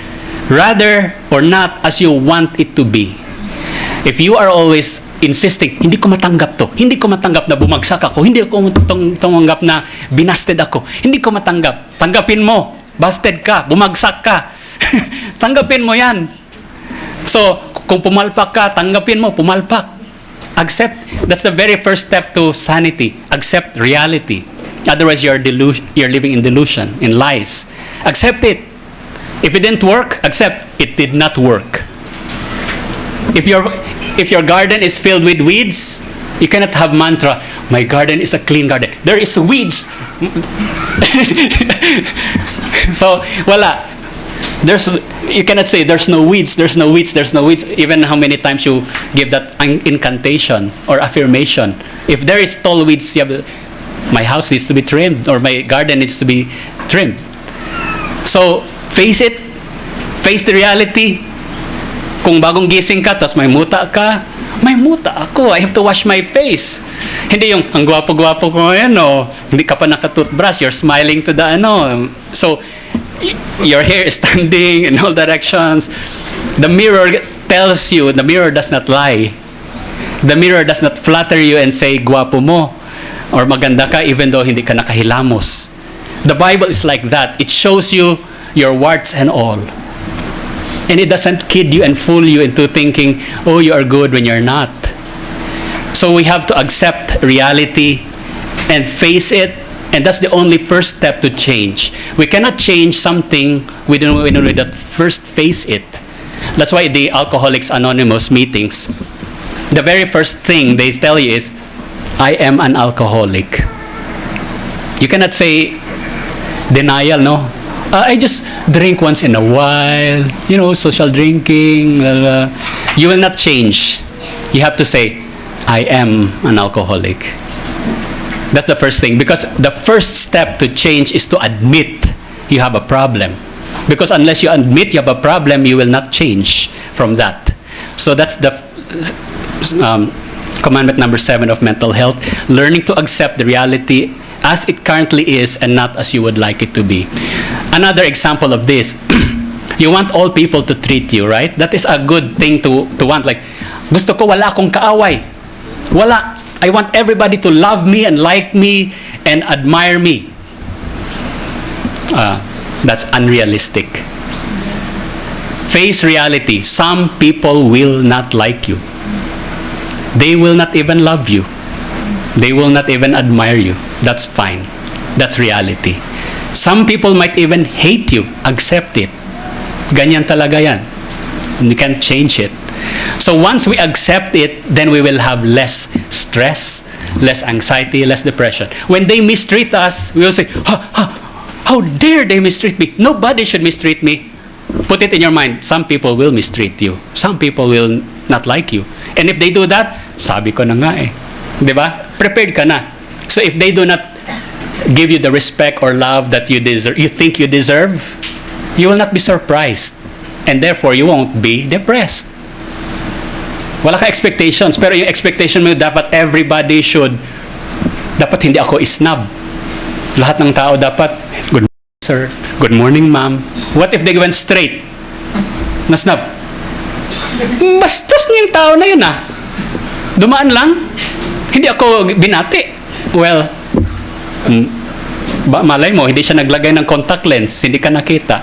rather or not as you want it to be. If you are always insisting, hindi ko matanggap to, hindi ko matanggap na bumagsak ako, hindi ko matanggap na binasted ako, hindi ko matanggap, tanggapin mo, busted ka, bumagsak ka, tanggapin mo yan. So, kung pumalpak ka, tanggapin mo, pumalpak. Accept. That's the very first step to sanity. Accept reality. Otherwise, you're living in delusion, in lies. Accept it. If it didn't work, accept it did not work. If your garden is filled with weeds, you cannot have mantra, my garden is a clean garden. There is weeds. So, wala. You cannot say there's no weeds, there's no weeds, there's no weeds, even how many times you give that incantation or affirmation. If there is tall weeds, my house needs to be trimmed or my garden needs to be trimmed. So, face it. Face the reality. Kung bagong gising ka, tapos may muta ka, may muta ako. I have to wash my face. Hindi yung, ang gwapo-gwapo ko ngayon, hindi ka pa naka-toothbrush, you're smiling to the So, your hair is standing in all directions. The mirror tells you, the mirror does not lie. The mirror does not flatter you and say, gwapo mo, or maganda ka even though hindi ka nakahilamos. The Bible is like that. It shows you your warts and all. And it doesn't kid you and fool you into thinking, oh, you are good when you're not. So we have to accept reality and face it. And that's the only first step to change. We cannot change something we don't that first face it. That's why the Alcoholics Anonymous meetings, the very first thing they tell you is, I am an alcoholic. You cannot say denial, no? I just drink once in a while, social drinking. You will not change. You have to say, I am an alcoholic. That's the first thing. Because the first step to change is to admit you have a problem. Because unless you admit you have a problem, you will not change from that. So that's the commandment number 7 of mental health. Learning to accept the reality as it currently is and not as you would like it to be. Another example of this, you want all people to treat you, right? That is a good thing to want. Like, gusto ko wala akong kaaway. Wala. I want everybody to love me and like me and admire me. That's unrealistic. Face reality. Some people will not like you. They will not even love you. They will not even admire you. That's fine. That's reality. Some people might even hate you. Accept it. Ganyan talaga yan. You can't change it. So once we accept it, then we will have less stress, less anxiety, less depression. When they mistreat us, we will say, how dare they mistreat me? Nobody should mistreat me. Put it in your mind, some people will mistreat you. Some people will not like you. And if they do that, sabi ko na nga eh. Diba? Prepared ka na. So if they do not give you the respect or love that you deserve, you think you deserve, you will not be surprised. And therefore, you won't be depressed. Wala ka expectations, pero yung expectation mo dapat everybody should, dapat hindi ako isnab. Lahat ng tao dapat, good morning, sir. Good morning, ma'am. What if they went straight? Nasnab. Bastos niya yung tao na yun ah. Dumaan lang. Hindi ako binati. Well, malay mo, hindi siya naglagay ng contact lens. Hindi ka nakita.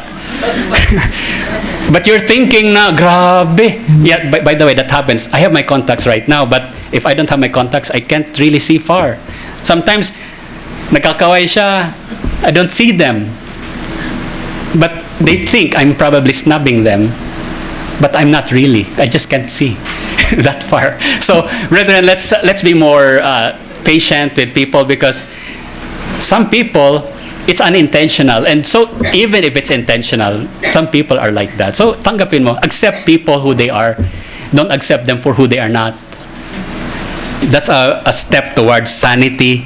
But you're thinking na, grabe. Yeah, by the way, that happens. I have my contacts right now, but if I don't have my contacts, I can't really see far. Sometimes, nagkakaway siya, I don't see them. But they think I'm probably snubbing them, but I'm not really. I just can't see that far. So, brethren, let's be more patient with people, because some people, it's unintentional. And so, even if it's intentional, some people are like that. So, tanggapin mo. Accept people who they are. Don't accept them for who they are not. That's a step towards sanity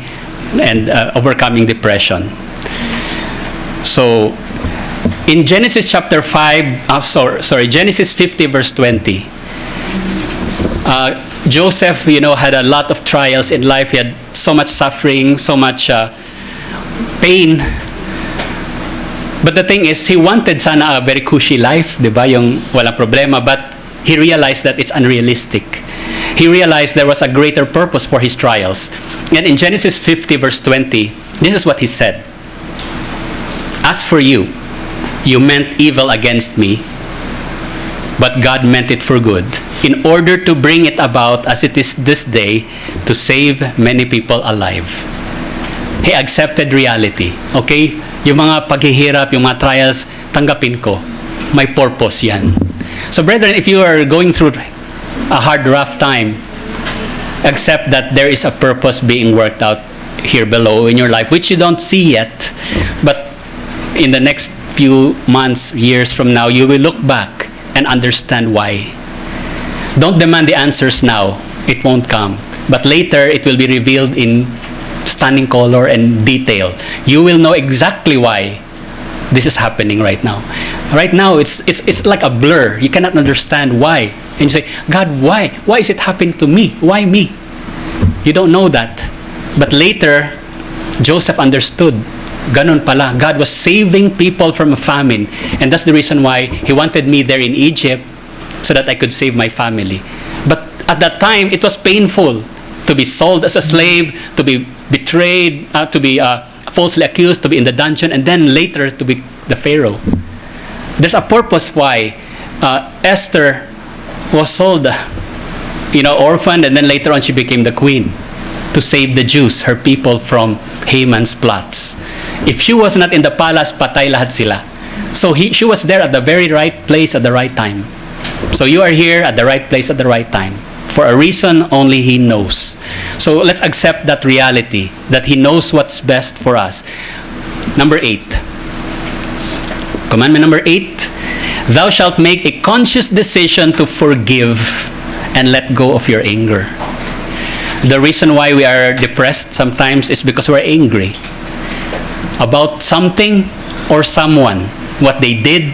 and overcoming depression. So, in Genesis chapter 5, Genesis 50 verse 20, Joseph, had a lot of trials in life. He had so much suffering, so much pain. But the thing is, he wanted sana a very cushy life, di ba? Yung walang problema. But he realized that it's unrealistic. He realized there was a greater purpose for his trials. And in Genesis 50 verse 20, this is what he said. As for you, you meant evil against me, but God meant it for good, in order to bring it about as it is this day, to save many people alive. He accepted reality. Okay? Yung mga paghihirap, yung mga trials, tanggapin ko. May purpose yan. So brethren, if you are going through a hard, rough time, accept that there is a purpose being worked out here below in your life, which you don't see yet, but in the next few months, years from now, you will look back and understand why. Don't demand the answers now. It won't come. But later, it will be revealed in stunning color and detail. You will know exactly why this is happening right now. Right now, it's like a blur. You cannot understand why. And you say, God, why? Why is it happening to me? Why me? You don't know that. But later, Joseph understood. Ganon pala. God was saving people from a famine. And that's the reason why He wanted me there in Egypt, so that I could save my family. But at that time, it was painful to be sold as a slave, to be betrayed, to be falsely accused, to be in the dungeon, and then later to be the Pharaoh. There's a purpose why Esther was sold, orphaned, and then later on she became the queen to save the Jews, her people, from Haman's plots. If she was not in the palace, patay lahat sila. So she was there at the very right place at the right time. So you are here at the right place at the right time. For a reason only He knows. So let's accept that reality, that He knows what's best for us. Number 8. Commandment number 8. Thou shalt make a conscious decision to forgive and let go of your anger. The reason why we are depressed sometimes is because we're angry about something or someone, what they did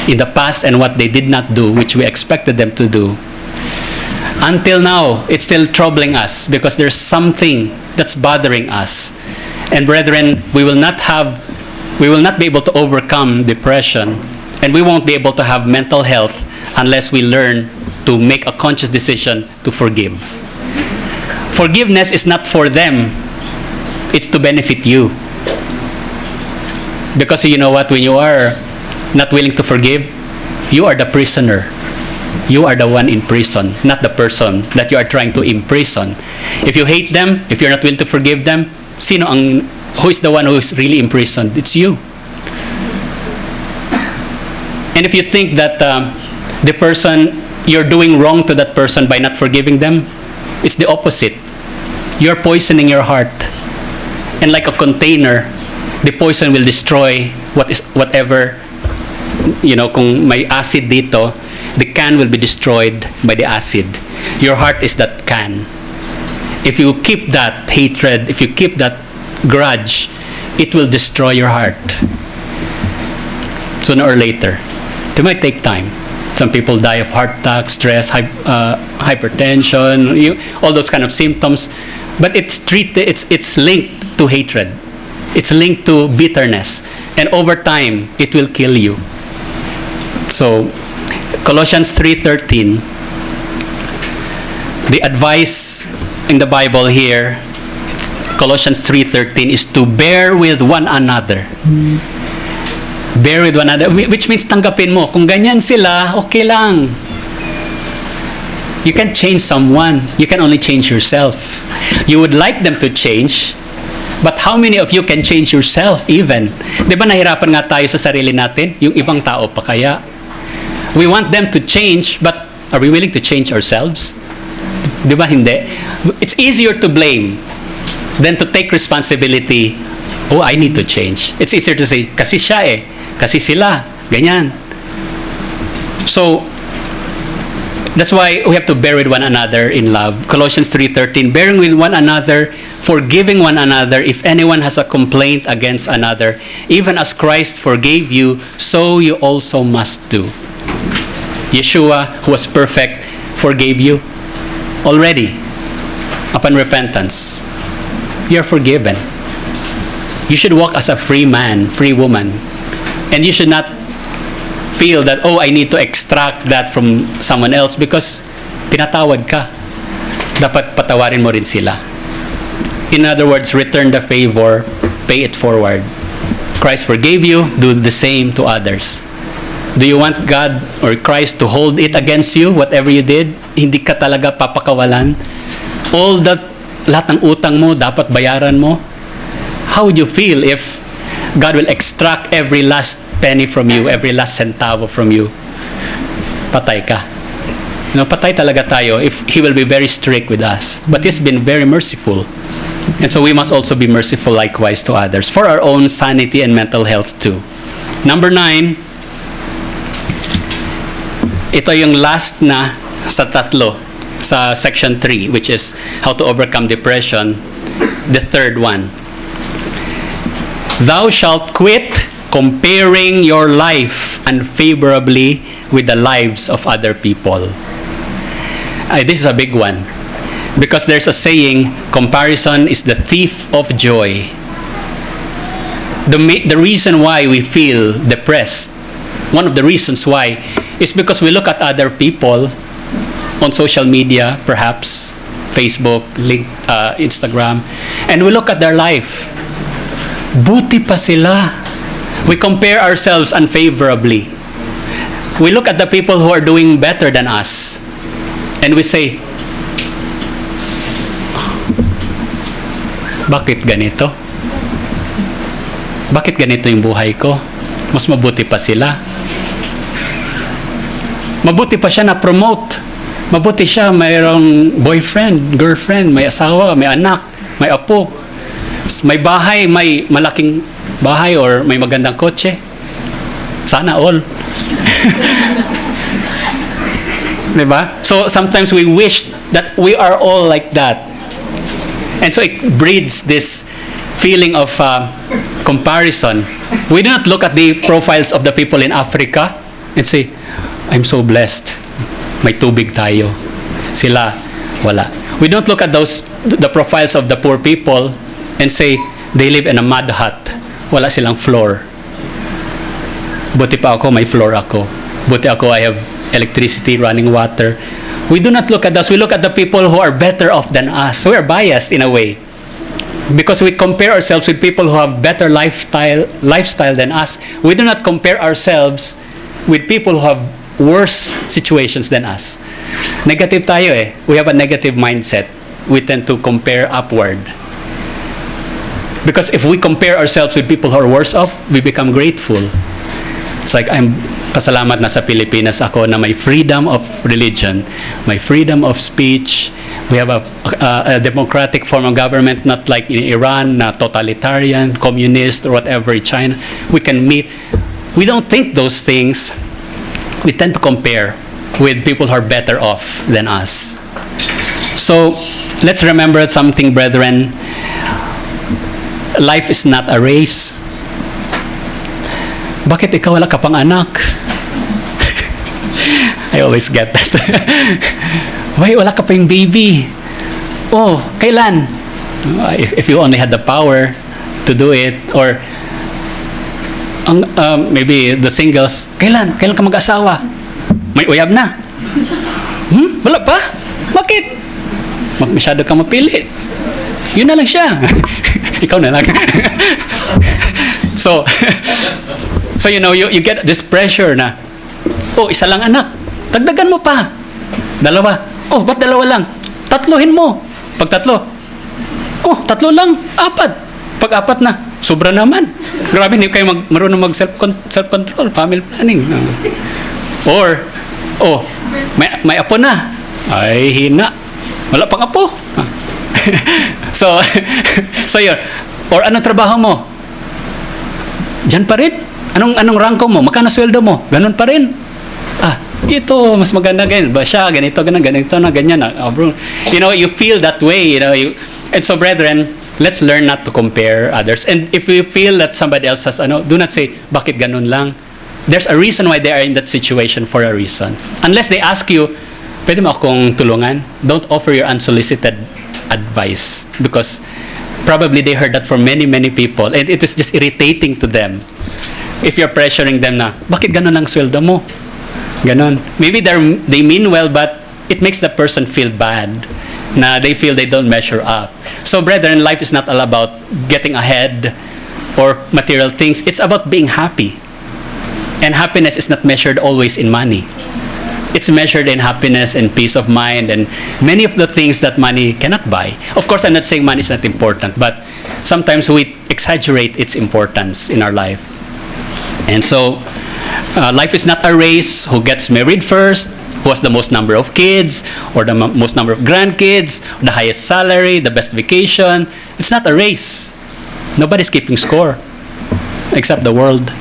in the past and what they did not do, which we expected them to do. Until now, it's still troubling us because there's something that's bothering us. And brethren, we will not be able to overcome depression, and we won't be able to have mental health unless we learn to make a conscious decision to forgive. Forgiveness is not for them, it's to benefit you. Because you know what, when you are not willing to forgive, you are the prisoner. You are the one in prison, not the person that you are trying to imprison. If you hate them, if you're not willing to forgive them, who is the one who is really imprisoned? It's you. And if you think that the person, you're doing wrong to that person by not forgiving them, it's the opposite. You're poisoning your heart. And like a container, the poison will destroy whatever, kung may acid dito, the can will be destroyed by the acid. Your heart is that can. If you keep that hatred, if you keep that grudge, it will destroy your heart. Sooner or later. It might take time. Some people die of heart attack, stress, hypertension, all those kind of symptoms. But it's linked to hatred. It's linked to bitterness. And over time, it will kill you. So, Colossians 3:13, the advice in the Bible here, Colossians 3:13, is to bear with one another. Bear with one another, which means tanggapin mo. Kung ganyan sila, okay lang. You can't change someone. You can only change yourself. You would like them to change, but how many of you can change yourself even? Di ba nahirapan nga tayo sa sarili natin? Yung ibang tao pa kaya? We want them to change, but are we willing to change ourselves? Di ba hindi? It's easier to blame than to take responsibility. Oh, I need to change. It's easier to say, kasi siya kasi sila, ganyan. So, that's why we have to bear with one another in love. Colossians 3:13, bearing with one another, forgiving one another if anyone has a complaint against another, even as Christ forgave you, so you also must do. Yeshua, who was perfect, forgave you already upon repentance. You're forgiven. You should walk as a free man, free woman. And you should not feel that, oh, I need to extract that from someone else because pinatawad ka. Dapat patawarin mo rin sila. In other words, return the favor, pay it forward. Christ forgave you, do the same to others. Do you want God or Christ to hold it against you, whatever you did? Hindi ka talaga papakawalan? Lahat ng utang mo, dapat bayaran mo? How would you feel if God will extract every last penny from you, every last centavo from you? Patay ka. Patay talaga tayo if He will be very strict with us. But He's been very merciful. And so we must also be merciful likewise to others for our own sanity and mental health too. Number 9, ito yung last na sa tatlo, sa section 3, which is how to overcome depression. The third one. Thou shalt quit comparing your life unfavorably with the lives of other people. This is a big one. Because there's a saying, comparison is the thief of joy. The reason why we feel depressed, one of the reasons why, is because we look at other people on social media, perhaps Facebook, Instagram, and we look at their life. Buti pa sila. We compare ourselves unfavorably. We look at the people who are doing better than us, and we say, bakit ganito? Bakit ganito yung buhay ko? Mas mabuti pa sila. Mabuti pa siya na-promote. Mabuti siya mayroong boyfriend, girlfriend, may asawa, may anak, may apo. May bahay, may malaking bahay or may magandang kotse. Sana all. Diba? So sometimes we wish that we are all like that. And so it breeds this feeling of comparison. We do not look at the profiles of the people in Africa and say, I'm so blessed. May tubig tayo. Sila, wala. We don't look at the profiles of the poor people and say, they live in a mud hut. Wala silang floor. Buti pa ako, may floor ako. Buti ako, I have electricity, running water. We do not look at us. We look at the people who are better off than us. We are biased in a way. Because we compare ourselves with people who have better lifestyle than us. We do not compare ourselves with people who have worse situations than us. Negative tayo eh. We have a negative mindset. We tend to compare upward. Because if we compare ourselves with people who are worse off, we become grateful. It's like, I'm pasalamat na sa Pilipinas ako na may freedom of religion, may freedom of speech. We have a democratic form of government, not like in Iran, na totalitarian, communist, or whatever in China. We can meet. We don't think those things. We tend to compare with people who are better off than us. So, let's remember something, brethren. Life is not a race. Bakit ikaw wala ka pang anak? I always get that. Why wala ka pa yung baby? Oh, kailan? If you only had the power to do it, or maybe the singles, kailan ka mag-asawa? May uyab na. Wala pa? Bakit? Masyado kang mapili. Yun na lang siya. Ikaw na lang. So you get this pressure na, oh, isa lang anak, dagdagan mo pa. Dalawa. Oh, ba't dalawa lang? Tatluhin mo. Pag tatlo, oh, tatlo lang. Apat. Pag apat na, sobra naman. Grabe, hindi kayo marunong self-control, family planning. Or, oh, may apo na. Ay, hina. Wala pang apo. So yun. Or anong trabaho mo? Diyan pa rin? Anong rangko mo? Magkano sweldo mo? Ganun pa rin. Ito, mas maganda ganyan. Ba siya, ganito na, ganyan. Bro. You feel that way, and so, brethren, let's learn not to compare others. And if you feel that somebody else has, do not say, bakit ganun lang? There's a reason why they are in that situation for a reason. Unless they ask you, pwede mo akong tulungan? Don't offer your unsolicited advice. Because probably they heard that from many, many people. And it is just irritating to them. If you're pressuring them na, bakit ganun lang sweldo mo? Ganon. Maybe they mean well, but it makes the person feel bad. Na they feel they don't measure up. So, brethren, life is not all about getting ahead or material things. It's about being happy. And happiness is not measured always in money. It's measured in happiness and peace of mind and many of the things that money cannot buy. Of course, I'm not saying money is not important, but sometimes we exaggerate its importance in our life. And so, life is not a race who gets married first, who has the most number of kids, or the most number of grandkids, or the highest salary, the best vacation. It's not a race. Nobody's keeping score, except the world.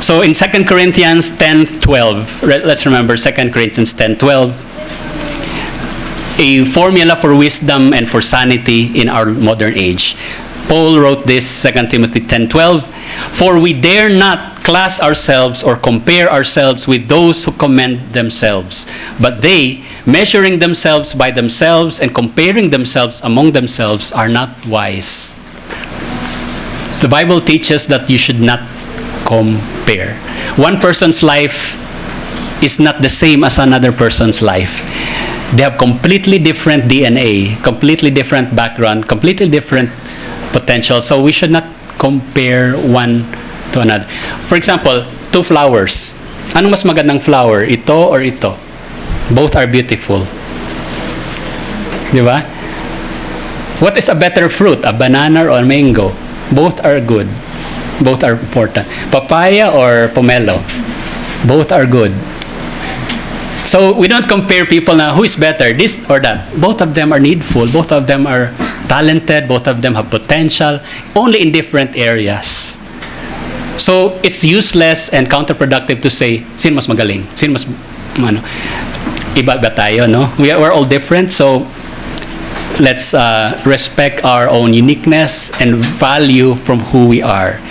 So in 2 Corinthians 10:12, let's remember 2 Corinthians 10:12, a formula for wisdom and for sanity in our modern age. Paul wrote this, 2 Timothy 10:12, "For we dare not class ourselves or compare ourselves with those who commend themselves, but they, measuring themselves by themselves and comparing themselves among themselves, are not wise." The Bible teaches that you should not compare. One person's life is not the same as another person's life. They have completely different DNA, completely different background, completely different potential. So we should not compare one to another. For example, two flowers. Anong mas magandang flower? Ito or ito? Both are beautiful. Di ba? What is a better fruit? A banana or a mango? Both are good. Both are important. Papaya or pomelo? Both are good. So we don't compare people now, who is better, this or that. Both of them are needful. Both of them are talented. Both of them have potential, only in different areas. So it's useless and counterproductive to say, sino mas magaling? Sino mas, iba ba tayo, no? We're all different, so let's respect our own uniqueness and value from who we are.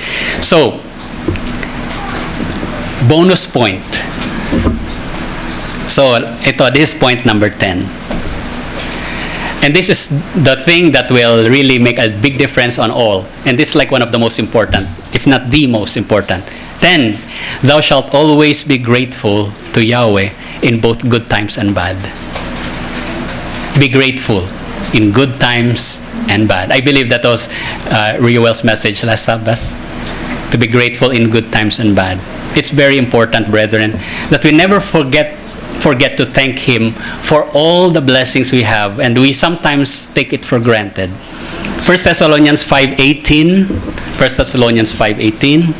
So, bonus point. So, this is point number 10. And this is the thing that will really make a big difference on all. And this is like one of the most important, if not the most important. 10, thou shalt always be grateful to Yahweh in both good times and bad. Be grateful in good times and bad. I believe that was Riowell's message last Sabbath. To be grateful in good times and bad. It's very important, brethren, that we never forget to thank Him for all the blessings we have, and we sometimes take it for granted. 1 Thessalonians 5:18. 1 Thessalonians 5:18.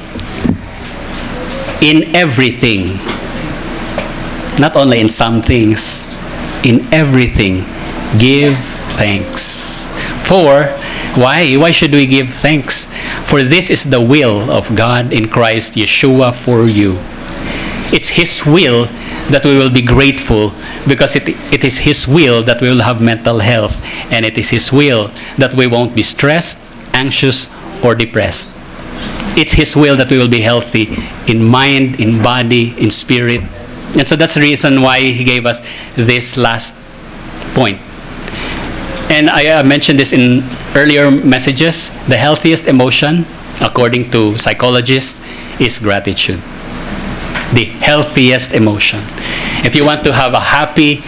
In everything, not only in some things, in everything, give thanks. For, why? Why should we give thanks? For this is the will of God in Christ Yeshua for you. It's His will that we will be grateful, because it is His will that we will have mental health, and it is His will that we won't be stressed, anxious, or depressed. It's His will that we will be healthy in mind, in body, in spirit. And so that's the reason why He gave us this last point. And I mentioned this in earlier messages. The healthiest emotion, according to psychologists, is gratitude. The healthiest emotion. If you want to have a happy,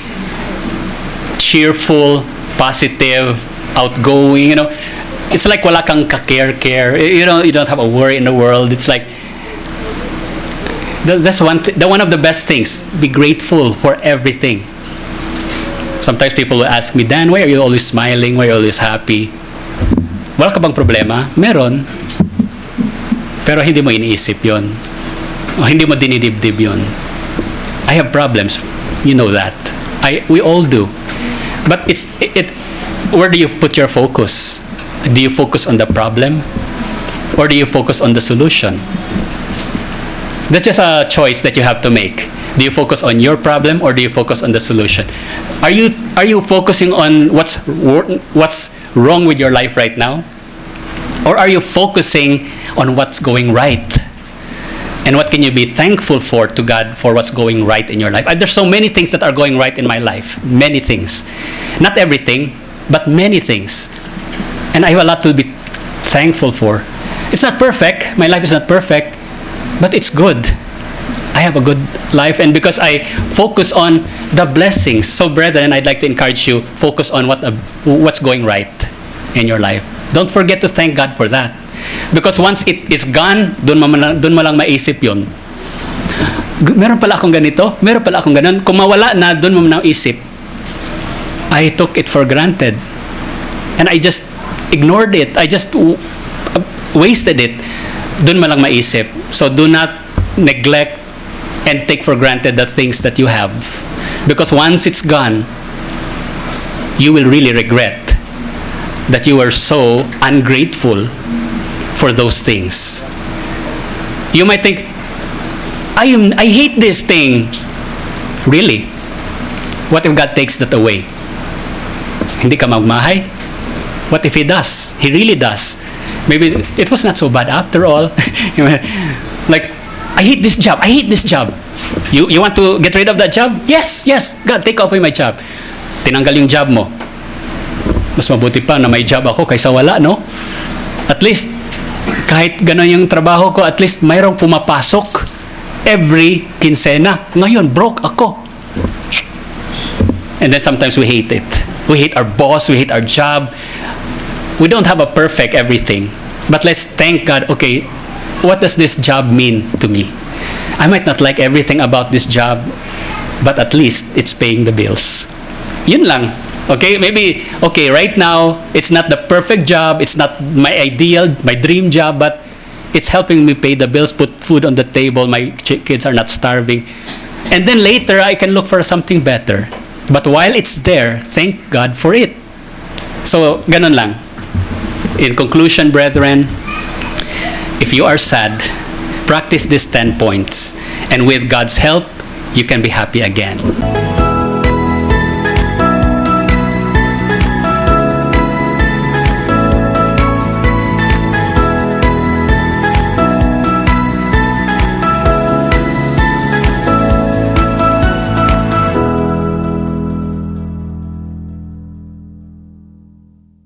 cheerful, positive, outgoing, it's like wala kang ka-care. You don't have a worry in the world. It's like, that's one of the best things. Be grateful for everything. Sometimes people will ask me, Dan, why are you always smiling? Why are you always happy? Wala ka bang problema? Meron. Pero hindi mo iniisip yon. O hindi mo dinidibdib yon. I have problems. You know that. We all do. But where do you put your focus? Do you focus on the problem? Or do you focus on the solution? That's just a choice that you have to make. Do you focus on your problem, or do you focus on the solution? Are you focusing on what's wrong with your life right now? Or are you focusing on what's going right? And what can you be thankful for to God for what's going right in your life? There's so many things that are going right in my life. Many things. Not everything, but many things. And I have a lot to be thankful for. It's not perfect. My life is not perfect, but it's good. I have a good life, and because I focus on the blessings. So, brethren, I'd like to encourage you, focus on what's going right in your life. Don't forget to thank God for that. Because once it is gone, dun mo lang maisip yun. Meron pala akong ganito, meron pala akong ganun. Kung mawala na, doon mo na isip. I took it for granted. And I just ignored it. I just wasted it. Doon mo lang maisip. So do not neglect and take for granted the things that you have. Because once it's gone, you will really regret that you were so ungrateful for those things. You might think, I hate this thing. Really? What if God takes that away? Hindi ka magmahay? What if He does? He really does. Maybe it was not so bad after all. Like, I hate this job. I hate this job. You want to get rid of that job? Yes, yes. God, take away my job. Tinanggal yung job mo. Mas mabuti pa na may job ako kaysa wala, no? At least, kahit gano'n yung trabaho ko, at least mayroong pumapasok every kinsena. Ngayon, broke ako. And then sometimes we hate it. We hate our boss. We hate our job. We don't have a perfect everything. But let's thank God, okay, what does this job mean to me? I might not like everything about this job, but at least it's paying the bills. Yun lang. Okay, maybe, okay, right now, it's not the perfect job, it's not my ideal, my dream job, but it's helping me pay the bills, put food on the table, my kids are not starving. And then later, I can look for something better. But while it's there, thank God for it. So, ganun lang. In conclusion, brethren, if you are sad, practice these 10 points. And with God's help, you can be happy again.